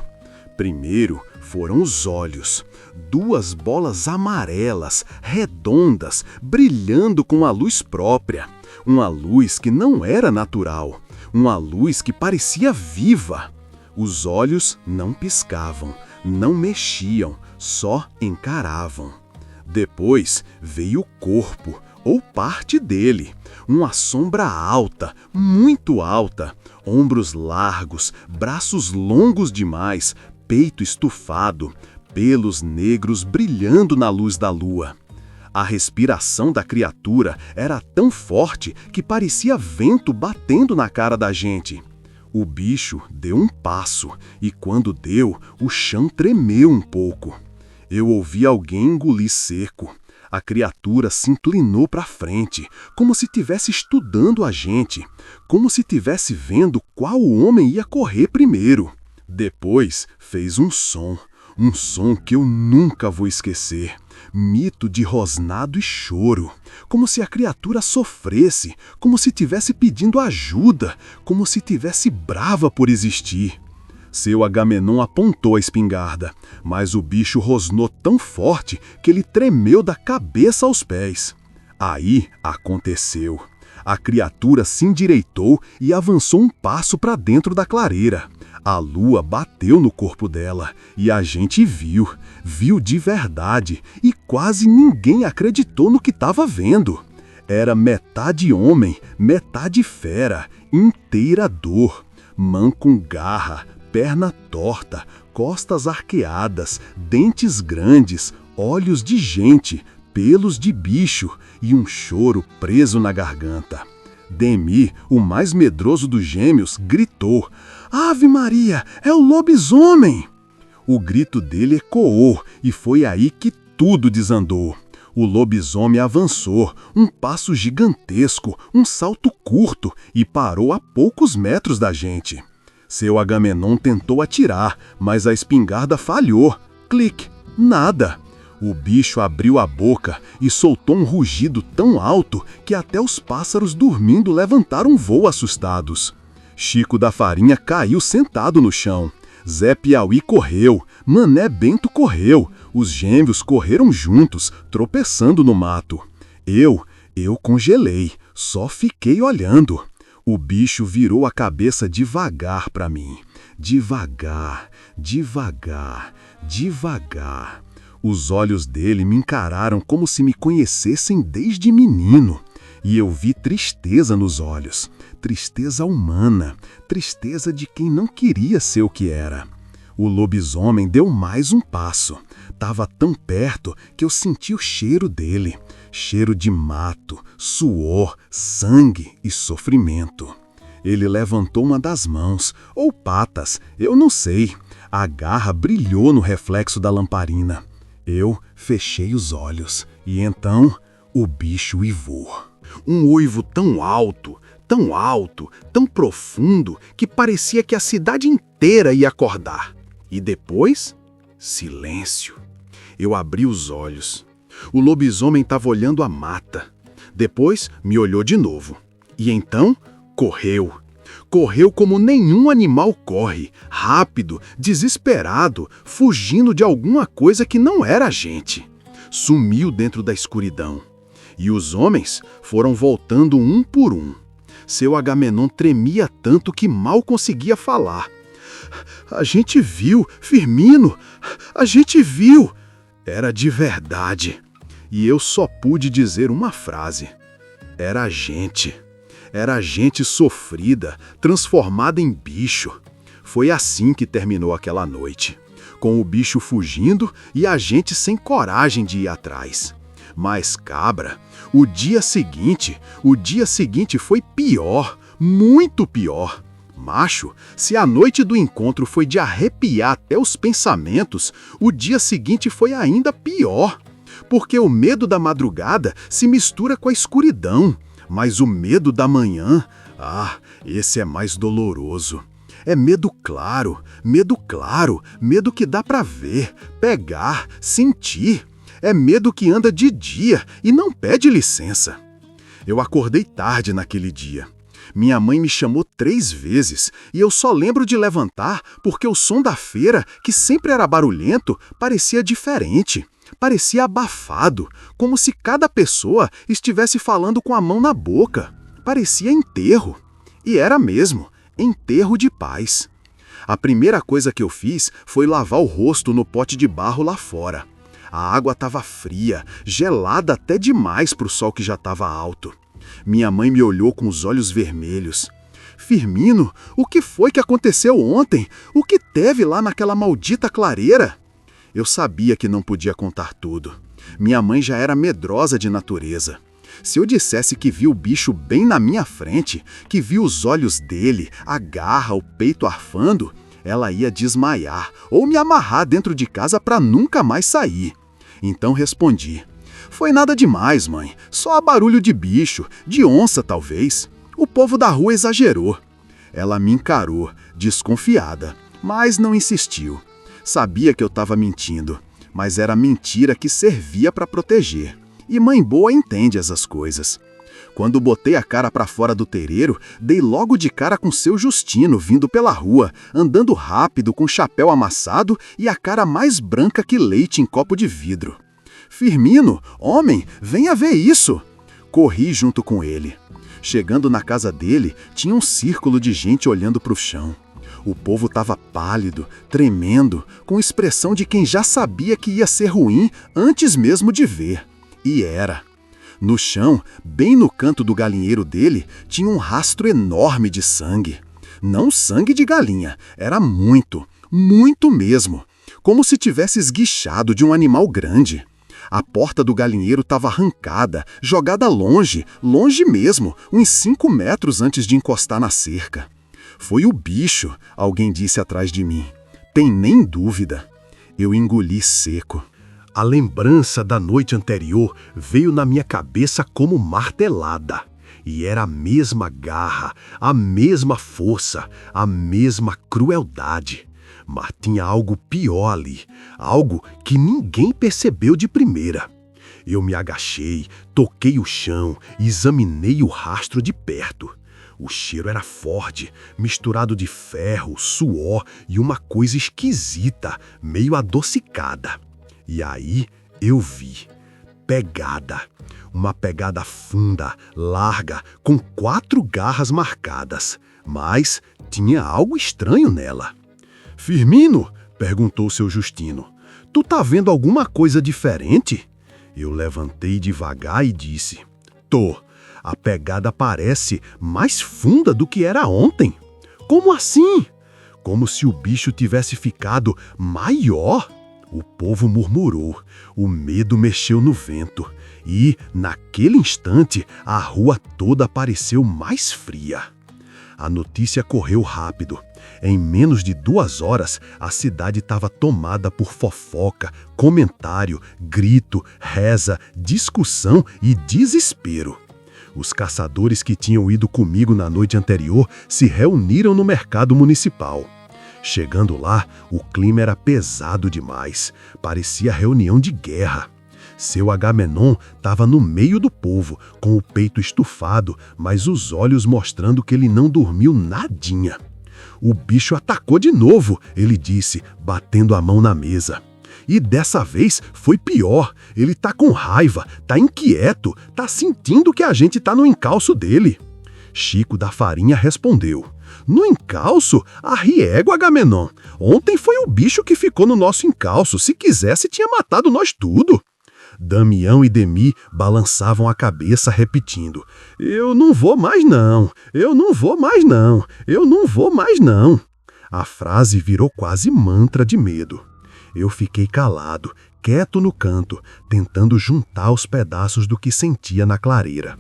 Primeiro foram os olhos. 2 bolas amarelas, redondas, brilhando com a luz própria. Uma luz que não era natural. Uma luz que parecia viva. Os olhos não piscavam, não mexiam, só encaravam. Depois veio o corpo, ou parte dele. Uma sombra alta, muito alta. Ombros largos, braços longos demais, peito estufado, pelos negros brilhando na luz da lua. A respiração da criatura era tão forte que parecia vento batendo na cara da gente. O bicho deu um passo e, quando deu, o chão tremeu um pouco. Eu ouvi alguém engolir seco. A criatura se inclinou para frente, como se estivesse estudando a gente, como se estivesse vendo qual homem ia correr primeiro. Depois fez um som que eu nunca vou esquecer. Mito de rosnado e choro, como se a criatura sofresse, como se estivesse pedindo ajuda, como se estivesse brava por existir. Seu Agamenon apontou a espingarda, mas o bicho rosnou tão forte que ele tremeu da cabeça aos pés. Aí aconteceu. A criatura se endireitou e avançou um passo para dentro da clareira. A lua bateu no corpo dela e a gente viu de verdade, e quase ninguém acreditou no que estava vendo. Era metade homem, metade fera, inteira dor, mão com garra, perna torta, costas arqueadas, dentes grandes, olhos de gente, pelos de bicho e um choro preso na garganta. Demi, o mais medroso dos gêmeos, gritou: "Ave Maria, é o lobisomem!" O grito dele ecoou e foi aí que tudo desandou. O lobisomem avançou, um passo gigantesco, um salto curto, e parou a poucos metros da gente. Seu Agamenon tentou atirar, mas a espingarda falhou. Clique! Nada! O bicho abriu a boca e soltou um rugido tão alto que até os pássaros dormindo levantaram voo assustados. Chico da Farinha caiu sentado no chão. Zé Piauí correu, Mané Bento correu, os gêmeos correram juntos, tropeçando no mato. Eu congelei, só fiquei olhando. O bicho virou a cabeça devagar para mim. Devagar, devagar, devagar. Os olhos dele me encararam como se me conhecessem desde menino. E eu vi tristeza nos olhos. Tristeza humana, tristeza de quem não queria ser o que era. O lobisomem deu mais um passo. Tava tão perto que eu senti o cheiro dele. Cheiro de mato, suor, sangue e sofrimento. Ele levantou uma das mãos, ou patas, eu não sei. A garra brilhou no reflexo da lamparina. Eu fechei os olhos e então o bicho uivou. Um uivo tão alto, tão profundo, que parecia que a cidade inteira ia acordar. E depois, silêncio. Eu abri os olhos. O lobisomem estava olhando a mata. Depois me olhou de novo. E então, correu. Correu como nenhum animal corre, rápido, desesperado, fugindo de alguma coisa que não era a gente. Sumiu dentro da escuridão. E os homens foram voltando um por um. Seu Agamenon tremia tanto que mal conseguia falar. A gente viu, Firmino! A gente viu! Era de verdade. E eu só pude dizer uma frase. Era a gente. Era a gente sofrida, transformada em bicho. Foi assim que terminou aquela noite. Com o bicho fugindo e a gente sem coragem de ir atrás. Mas, cabra, o dia seguinte foi pior, muito pior. Macho, se a noite do encontro foi de arrepiar até os pensamentos, o dia seguinte foi ainda pior. Porque o medo da madrugada se mistura com a escuridão, mas o medo da manhã, esse é mais doloroso. É medo claro, medo que dá pra ver, pegar, sentir. É medo que anda de dia e não pede licença. Eu acordei tarde naquele dia. Minha mãe me chamou 3 vezes e eu só lembro de levantar porque o som da feira, que sempre era barulhento, parecia diferente. Parecia abafado, como se cada pessoa estivesse falando com a mão na boca. Parecia enterro. E era mesmo, enterro de paz. A primeira coisa que eu fiz foi lavar o rosto no pote de barro lá fora. A água estava fria, gelada até demais para o sol que já estava alto. Minha mãe me olhou com os olhos vermelhos. Firmino, o que foi que aconteceu ontem? O que teve lá naquela maldita clareira? Eu sabia que não podia contar tudo. Minha mãe já era medrosa de natureza. Se eu dissesse que vi o bicho bem na minha frente, que vi os olhos dele, a garra, o peito arfando, ela ia desmaiar ou me amarrar dentro de casa para nunca mais sair. Então respondi. Foi nada demais, mãe. Só barulho de bicho, de onça talvez. O povo da rua exagerou. Ela me encarou, desconfiada, mas não insistiu. Sabia que eu estava mentindo, mas era mentira que servia para proteger. E mãe boa entende essas coisas. Quando botei a cara para fora do terreiro, dei logo de cara com seu Justino vindo pela rua, andando rápido com chapéu amassado e a cara mais branca que leite em copo de vidro. Firmino, homem, venha ver isso! Corri junto com ele. Chegando na casa dele, tinha um círculo de gente olhando para o chão. O povo estava pálido, tremendo, com expressão de quem já sabia que ia ser ruim antes mesmo de ver. E era. No chão, bem no canto do galinheiro dele, tinha um rastro enorme de sangue. Não sangue de galinha, era muito, muito mesmo. Como se tivesse esguichado de um animal grande. A porta do galinheiro estava arrancada, jogada longe, longe mesmo, uns 5 metros antes de encostar na cerca. Foi o bicho, alguém disse atrás de mim. Tem nem dúvida. Eu engoli seco. A lembrança da noite anterior veio na minha cabeça como martelada. E era a mesma garra, a mesma força, a mesma crueldade. Mas tinha algo pior ali, algo que ninguém percebeu de primeira. Eu me agachei, toquei o chão e examinei o rastro de perto. O cheiro era forte, misturado de ferro, suor e uma coisa esquisita, meio adocicada. E aí eu vi. Pegada. Uma pegada funda, larga, com 4 garras marcadas. Mas tinha algo estranho nela. Firmino, perguntou seu Justino, tu tá vendo alguma coisa diferente? Eu levantei devagar e disse, tô. A pegada parece mais funda do que era ontem. Como assim? Como se o bicho tivesse ficado maior. O povo murmurou, o medo mexeu no vento e, naquele instante, a rua toda pareceu mais fria. A notícia correu rápido. Em menos de 2 horas, a cidade estava tomada por fofoca, comentário, grito, reza, discussão e desespero. Os caçadores que tinham ido comigo na noite anterior se reuniram no mercado municipal. Chegando lá, o clima era pesado demais. Parecia reunião de guerra. Seu Agamenon estava no meio do povo, com o peito estufado, mas os olhos mostrando que ele não dormiu nadinha. O bicho atacou de novo, ele disse, batendo a mão na mesa. E dessa vez foi pior. Ele tá com raiva, tá inquieto, tá sentindo que a gente tá no encalço dele. Chico da Farinha respondeu. No encalço? Arriego, Agamenon. Ontem foi o bicho que ficou no nosso encalço. Se quisesse, tinha matado nós tudo. Damião e Demi balançavam a cabeça repetindo. Eu não vou mais não, eu não vou mais não, eu não vou mais não. A frase virou quase mantra de medo. Eu fiquei calado, quieto no canto, tentando juntar os pedaços do que sentia na clareira.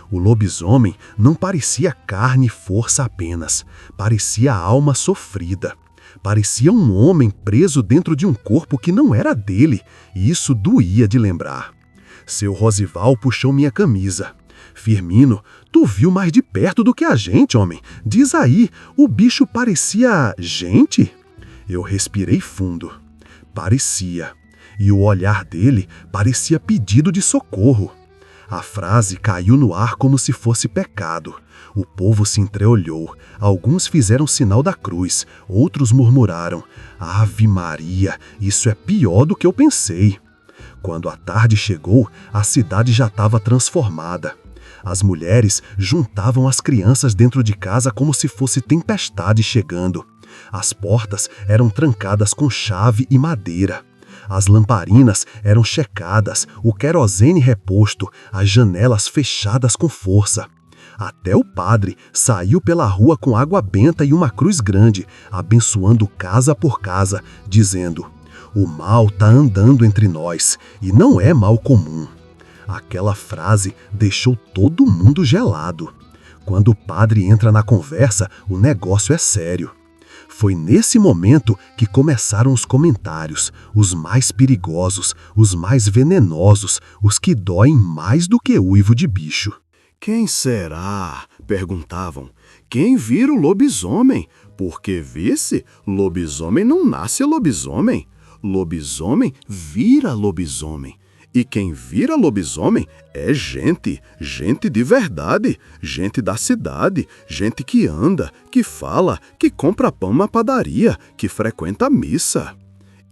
O lobisomem não parecia carne e força apenas, parecia alma sofrida. Parecia um homem preso dentro de um corpo que não era dele, e isso doía de lembrar. Seu Rosival puxou minha camisa. Firmino, tu viu mais de perto do que a gente, homem. Diz aí, o bicho parecia gente? Eu respirei fundo. Parecia. E o olhar dele parecia pedido de socorro. A frase caiu no ar como se fosse pecado. O povo se entreolhou. Alguns fizeram sinal da cruz, outros murmuraram. Ave Maria, isso é pior do que eu pensei. Quando a tarde chegou, a cidade já estava transformada. As mulheres juntavam as crianças dentro de casa como se fosse tempestade chegando. As portas eram trancadas com chave e madeira. As lamparinas eram checadas, o querosene reposto, as janelas fechadas com força. Até o padre saiu pela rua com água benta e uma cruz grande, abençoando casa por casa, dizendo: o mal está andando entre nós, e não é mal comum. Aquela frase deixou todo mundo gelado. Quando o padre entra na conversa, o negócio é sério. Foi nesse momento que começaram os comentários, os mais perigosos, os mais venenosos, os que doem mais do que uivo de bicho. Quem será? Perguntavam. Quem vira o lobisomem? Porque visse, lobisomem não nasce lobisomem. Lobisomem vira lobisomem. E quem vira lobisomem é gente, gente de verdade, gente da cidade, gente que anda, que fala, que compra pão na padaria, que frequenta a missa.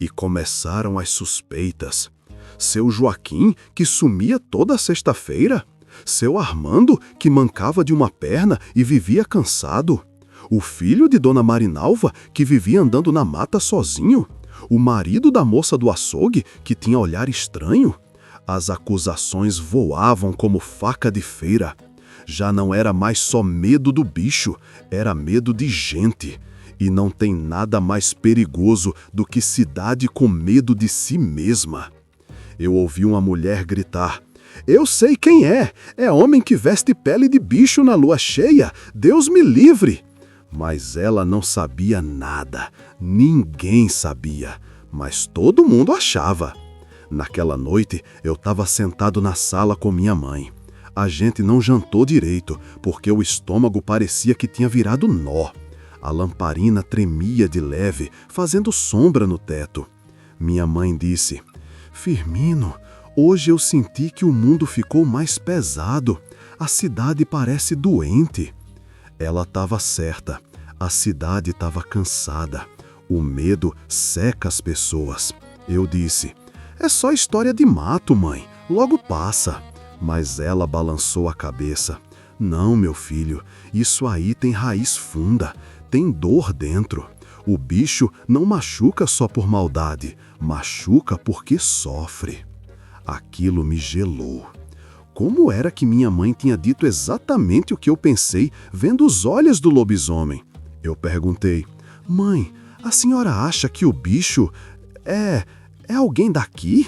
E começaram as suspeitas. Seu Joaquim, que sumia toda sexta-feira. Seu Armando, que mancava de uma perna e vivia cansado. O filho de Dona Marinalva, que vivia andando na mata sozinho. O marido da moça do açougue, que tinha olhar estranho. As acusações voavam como faca de feira. Já não era mais só medo do bicho, era medo de gente. E não tem nada mais perigoso do que cidade com medo de si mesma. Eu ouvi uma mulher gritar: eu sei quem é! É homem que veste pele de bicho na lua cheia! Deus me livre! Mas ela não sabia nada. Ninguém sabia. Mas todo mundo achava. Naquela noite, eu estava sentado na sala com minha mãe. A gente não jantou direito, porque o estômago parecia que tinha virado nó. A lamparina tremia de leve, fazendo sombra no teto. Minha mãe disse: Firmino, hoje eu senti que o mundo ficou mais pesado. A cidade parece doente. Ela estava certa. A cidade estava cansada. O medo seca as pessoas. Eu disse: é só história de mato, mãe. Logo passa. Mas ela balançou a cabeça. Não, meu filho, isso aí tem raiz funda. Tem dor dentro. O bicho não machuca só por maldade. Machuca porque sofre. Aquilo me gelou. Como era que minha mãe tinha dito exatamente o que eu pensei vendo os olhos do lobisomem? Eu perguntei: mãe, a senhora acha que o bicho é alguém daqui?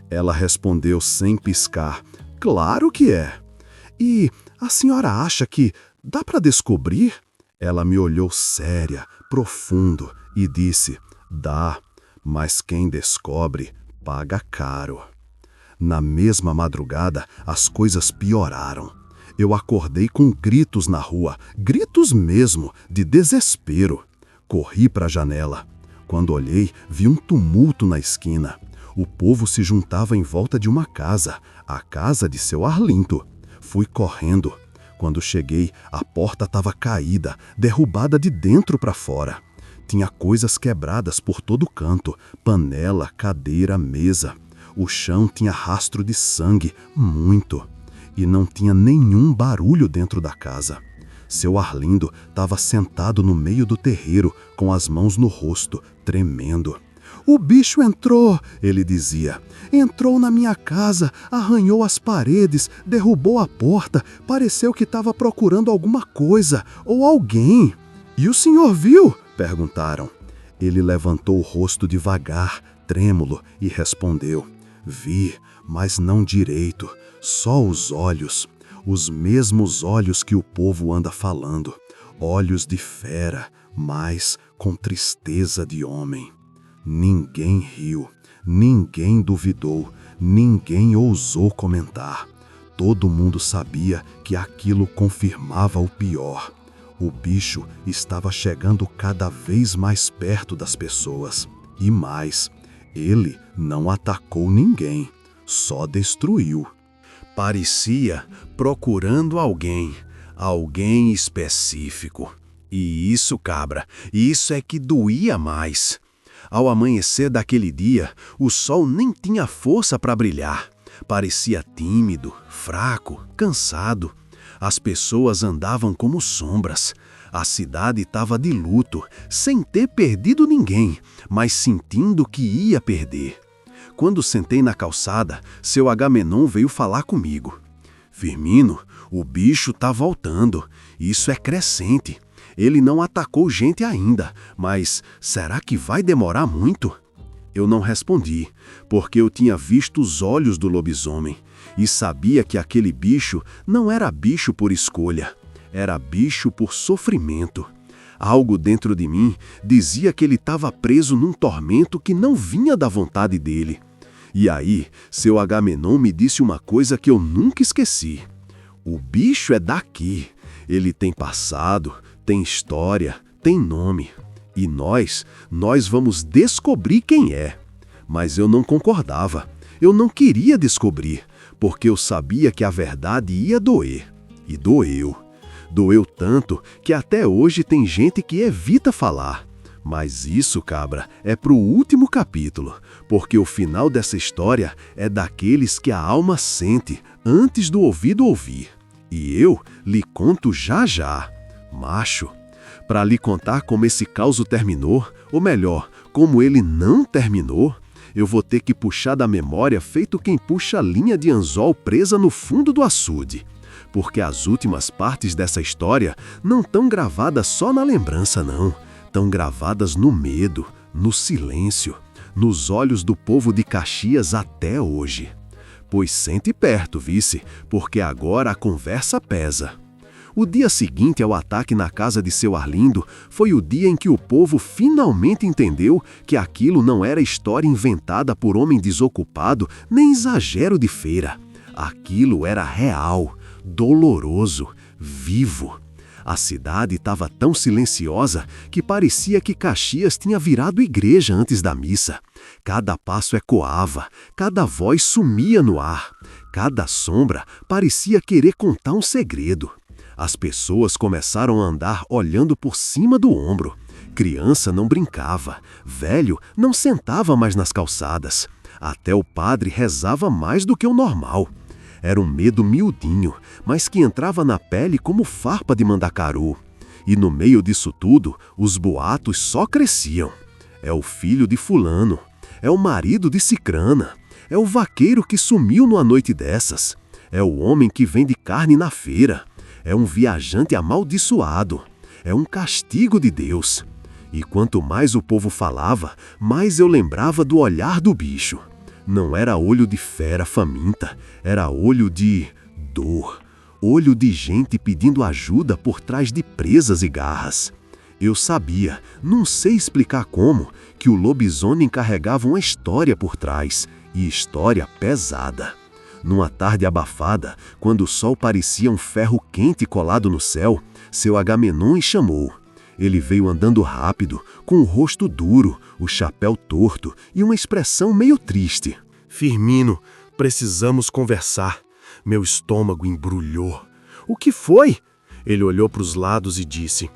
Ela respondeu sem piscar: claro que é. E a senhora acha que dá para descobrir? Ela me olhou séria, profundo e disse: dá, mas quem descobre paga caro. Na mesma madrugada, as coisas pioraram. Eu acordei com gritos na rua, gritos mesmo, de desespero. Corri para a janela. Quando olhei, vi um tumulto na esquina. O povo se juntava em volta de uma casa, a casa de seu Arlindo. Fui correndo. Quando cheguei, a porta estava caída, derrubada de dentro para fora. Tinha coisas quebradas por todo canto, panela, cadeira, mesa. O chão tinha rastro de sangue, muito. E não tinha nenhum barulho dentro da casa. Seu Arlindo estava sentado no meio do terreiro, com as mãos no rosto, tremendo. "O bicho entrou", ele dizia. "Entrou na minha casa, arranhou as paredes, derrubou a porta, pareceu que estava procurando alguma coisa ou alguém." "E o senhor viu?" perguntaram. Ele levantou o rosto devagar, trêmulo, e respondeu: "Vi, mas não direito, só os olhos. Os mesmos olhos que o povo anda falando. Olhos de fera, mas com tristeza de homem." Ninguém riu, ninguém duvidou, ninguém ousou comentar. Todo mundo sabia que aquilo confirmava o pior. O bicho estava chegando cada vez mais perto das pessoas. E mais, ele não atacou ninguém, só destruiu. Parecia procurando alguém específico. E isso, cabra, isso é que doía mais. Ao amanhecer daquele dia, o sol nem tinha força para brilhar. Parecia tímido, fraco, cansado. As pessoas andavam como sombras. A cidade estava de luto, sem ter perdido ninguém, mas sentindo que ia perder. Quando sentei na calçada, seu Agamenon veio falar comigo. "Firmino, o bicho está voltando. Isso é crescente. Ele não atacou gente ainda, mas será que vai demorar muito?" Eu não respondi, porque eu tinha visto os olhos do lobisomem e sabia que aquele bicho não era bicho por escolha, era bicho por sofrimento. Algo dentro de mim dizia que ele estava preso num tormento que não vinha da vontade dele. E aí, seu Agamenon me disse uma coisa que eu nunca esqueci. "O bicho é daqui. Ele tem passado, tem história, tem nome. E nós vamos descobrir quem é." Mas eu não concordava. Eu não queria descobrir, porque eu sabia que a verdade ia doer. E doeu. Doeu tanto que até hoje tem gente que evita falar. Mas isso, cabra, é pro último capítulo, porque o final dessa história é daqueles que a alma sente antes do ouvido ouvir. E eu lhe conto já já. Macho, para lhe contar como esse causo terminou, ou melhor, como ele não terminou, eu vou ter que puxar da memória feito quem puxa a linha de anzol presa no fundo do açude. Porque as últimas partes dessa história não estão gravadas só na lembrança, não. Estão gravadas no medo, no silêncio, nos olhos do povo de Caxias até hoje. Pois sente perto, vice, porque agora a conversa pesa. O dia seguinte ao ataque na casa de seu Arlindo foi o dia em que o povo finalmente entendeu que aquilo não era história inventada por homem desocupado nem exagero de feira. Aquilo era real, doloroso, vivo. A cidade estava tão silenciosa que parecia que Caxias tinha virado igreja antes da missa. Cada passo ecoava, cada voz sumia no ar, cada sombra parecia querer contar um segredo. As pessoas começaram a andar olhando por cima do ombro. Criança não brincava, velho não sentava mais nas calçadas. Até o padre rezava mais do que o normal. Era um medo miudinho, mas que entrava na pele como farpa de mandacaru. E no meio disso tudo, os boatos só cresciam. É o filho de fulano, é o marido de cicrana, é o vaqueiro que sumiu numa noite dessas, é o homem que vende carne na feira, é um viajante amaldiçoado, é um castigo de Deus. E quanto mais o povo falava, mais eu lembrava do olhar do bicho. Não era olho de fera faminta, era olho de dor. Olho de gente pedindo ajuda por trás de presas e garras. Eu sabia, não sei explicar como, que o lobisomem carregava uma história por trás, e história pesada. Numa tarde abafada, quando o sol parecia um ferro quente colado no céu, seu Agamenon me chamou. Ele veio andando rápido, com o rosto duro, o chapéu torto e uma expressão meio triste. Firmino, precisamos conversar. Meu estômago embrulhou. O que foi? Ele olhou para os lados e disse: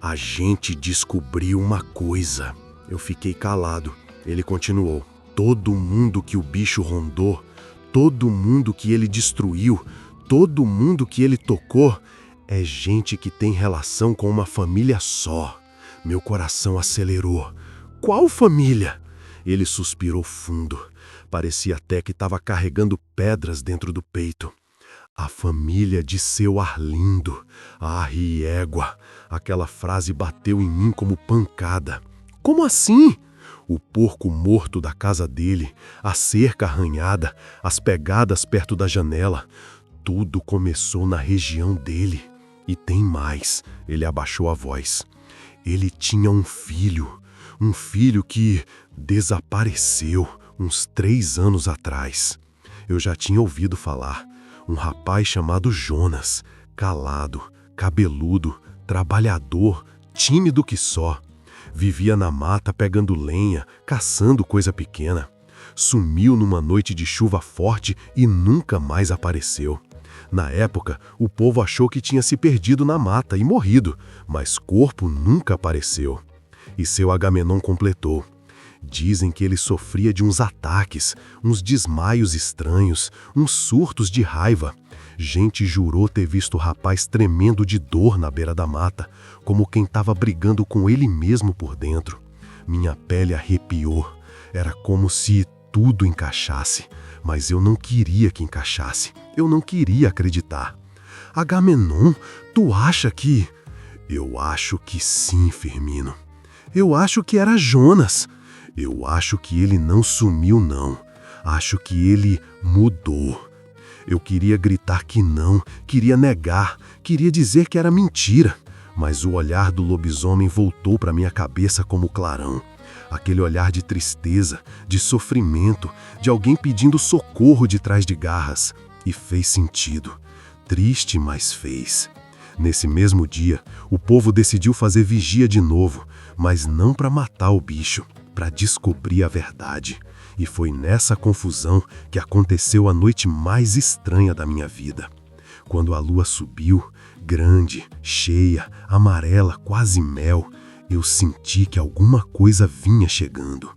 a gente descobriu uma coisa. Eu fiquei calado. Ele continuou: todo mundo que o bicho rondou, todo mundo que ele destruiu, todo mundo que ele tocou, é gente que tem relação com uma família só. Meu coração acelerou. Qual família? Ele suspirou fundo. Parecia até que estava carregando pedras dentro do peito. A família de seu Arlindo. Ah, riégua! Aquela frase bateu em mim como pancada. Como assim? O porco morto da casa dele, a cerca arranhada, as pegadas perto da janela. Tudo começou na região dele. E tem mais. Ele abaixou a voz. Ele tinha um filho que desapareceu uns 3 anos atrás. Eu já tinha ouvido falar. Um rapaz chamado Jonas, calado, cabeludo, trabalhador, tímido que só. Vivia na mata pegando lenha, caçando coisa pequena. Sumiu numa noite de chuva forte e nunca mais apareceu. Na época, o povo achou que tinha se perdido na mata e morrido, mas corpo nunca apareceu. E seu Agamenon completou. Dizem que ele sofria de uns ataques, uns desmaios estranhos, uns surtos de raiva. Gente jurou ter visto o rapaz tremendo de dor na beira da mata, como quem estava brigando com ele mesmo por dentro. Minha pele arrepiou. Era como se tudo encaixasse, mas eu não queria que encaixasse. Eu não queria acreditar. Agamenon, tu acha que... Eu acho que sim, Firmino. Eu acho que era Jonas. Eu acho que ele não sumiu, não. Acho que ele mudou. Eu queria gritar que não, queria negar, queria dizer que era mentira. Mas o olhar do lobisomem voltou para minha cabeça como clarão. Aquele olhar de tristeza, de sofrimento, de alguém pedindo socorro de trás de garras. E fez sentido. Triste, mas fez. Nesse mesmo dia, o povo decidiu fazer vigia de novo, mas não para matar o bicho, para descobrir a verdade. E foi nessa confusão que aconteceu a noite mais estranha da minha vida. Quando a lua subiu, grande, cheia, amarela, quase mel, eu senti que alguma coisa vinha chegando.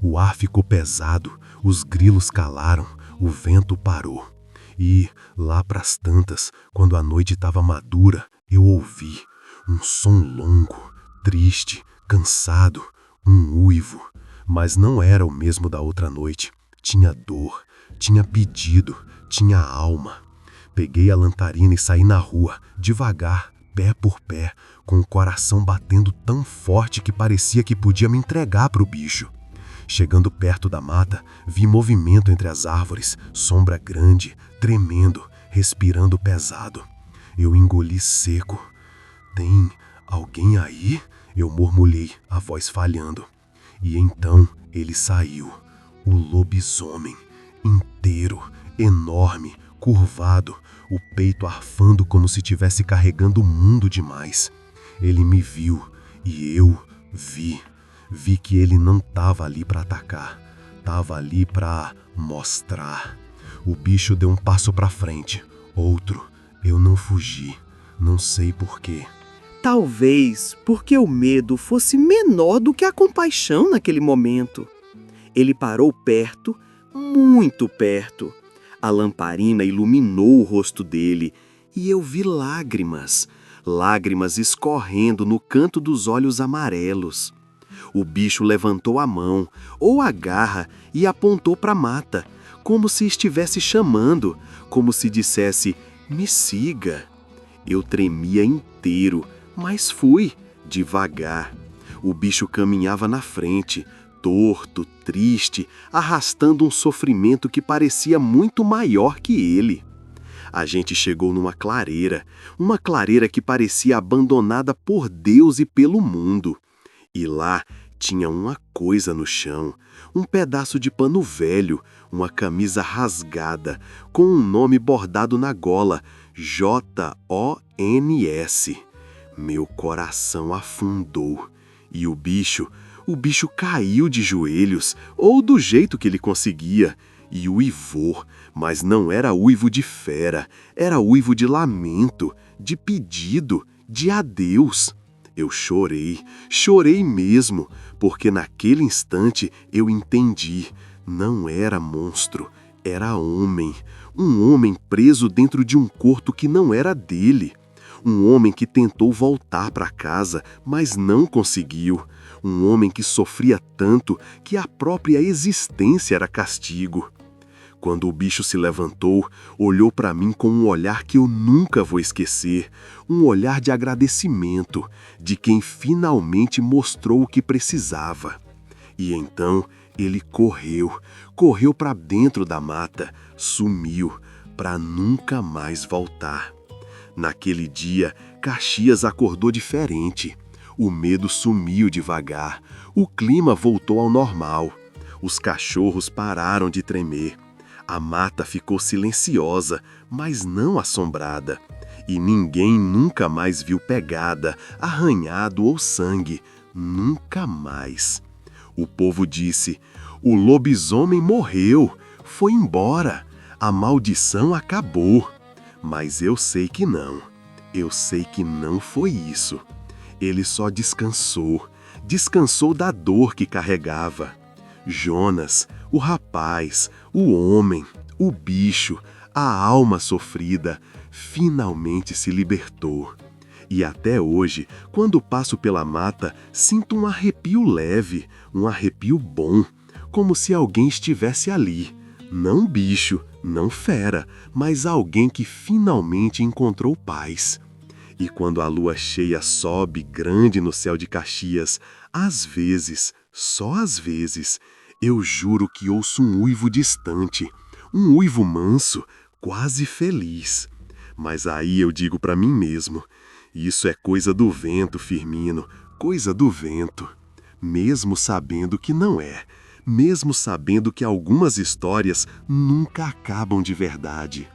O ar ficou pesado, os grilos calaram, o vento parou. E, lá pras tantas, quando a noite estava madura, eu ouvi um som longo, triste, cansado, um uivo. Mas não era o mesmo da outra noite. Tinha dor, tinha pedido, tinha alma. Peguei a lamparina e saí na rua, devagar, pé por pé, com o coração batendo tão forte que parecia que podia me entregar para o bicho. Chegando perto da mata, vi movimento entre as árvores, sombra grande, tremendo, respirando pesado. Eu engoli seco. Tem alguém aí? Eu murmurei, a voz falhando. E então ele saiu, o lobisomem, inteiro, enorme, curvado, o peito arfando como se estivesse carregando o mundo demais. Ele me viu e eu vi. Vi que ele não estava ali para atacar, estava ali para mostrar. O bicho deu um passo para frente, outro. Eu não fugi, não sei por quê. Talvez porque o medo fosse menor do que a compaixão naquele momento. Ele parou perto, muito perto. A lamparina iluminou o rosto dele e eu vi lágrimas, lágrimas escorrendo no canto dos olhos amarelos. O bicho levantou a mão, ou a garra, e apontou para a mata, como se estivesse chamando, como se dissesse, me siga. Eu tremia inteiro, mas fui, devagar. O bicho caminhava na frente, torto, triste, arrastando um sofrimento que parecia muito maior que ele. A gente chegou numa clareira, uma clareira que parecia abandonada por Deus e pelo mundo. E lá tinha uma coisa no chão, um pedaço de pano velho, uma camisa rasgada, com um nome bordado na gola, J-O-N-S. Meu coração afundou e o bicho caiu de joelhos, ou do jeito que ele conseguia, e uivou, mas não era uivo de fera, era uivo de lamento, de pedido, de adeus. Eu chorei mesmo, porque naquele instante eu entendi, não era monstro, era homem, um homem preso dentro de um corpo que não era dele. Um homem que tentou voltar para casa, mas não conseguiu. Um homem que sofria tanto que a própria existência era castigo. Quando o bicho se levantou, olhou para mim com um olhar que eu nunca vou esquecer, um olhar de agradecimento, de quem finalmente mostrou o que precisava. E então ele correu para dentro da mata, sumiu, para nunca mais voltar. Naquele dia, Caxias acordou diferente. O medo sumiu devagar, o clima voltou ao normal. Os cachorros pararam de tremer. A mata ficou silenciosa, mas não assombrada. E ninguém nunca mais viu pegada, arranhado ou sangue. Nunca mais. O povo disse: o lobisomem morreu, foi embora, a maldição acabou. Mas eu sei que não. Eu sei que não foi isso. Ele só descansou da dor que carregava. Jonas, o rapaz, o homem, o bicho, a alma sofrida, finalmente se libertou. E até hoje, quando passo pela mata, sinto um arrepio leve, um arrepio bom, como se alguém estivesse ali. Não bicho, não fera, mas alguém que finalmente encontrou paz. E quando a lua cheia sobe grande no céu de Caxias, às vezes, só às vezes, eu juro que ouço um uivo distante, um uivo manso, quase feliz. Mas aí eu digo para mim mesmo, isso é coisa do vento, Firmino, coisa do vento. Mesmo sabendo que não é, mesmo sabendo que algumas histórias nunca acabam de verdade.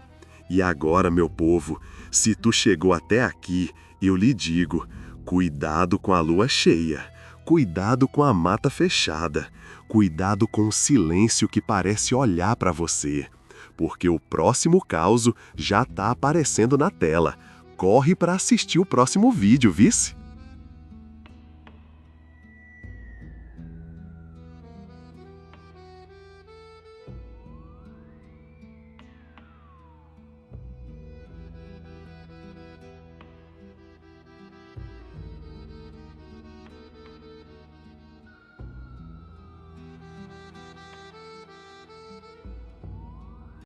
E agora, meu povo, se tu chegou até aqui, eu lhe digo, cuidado com a lua cheia, cuidado com a mata fechada, cuidado com o silêncio que parece olhar para você, porque o próximo caos já tá aparecendo na tela. Corre para assistir o próximo vídeo, vice?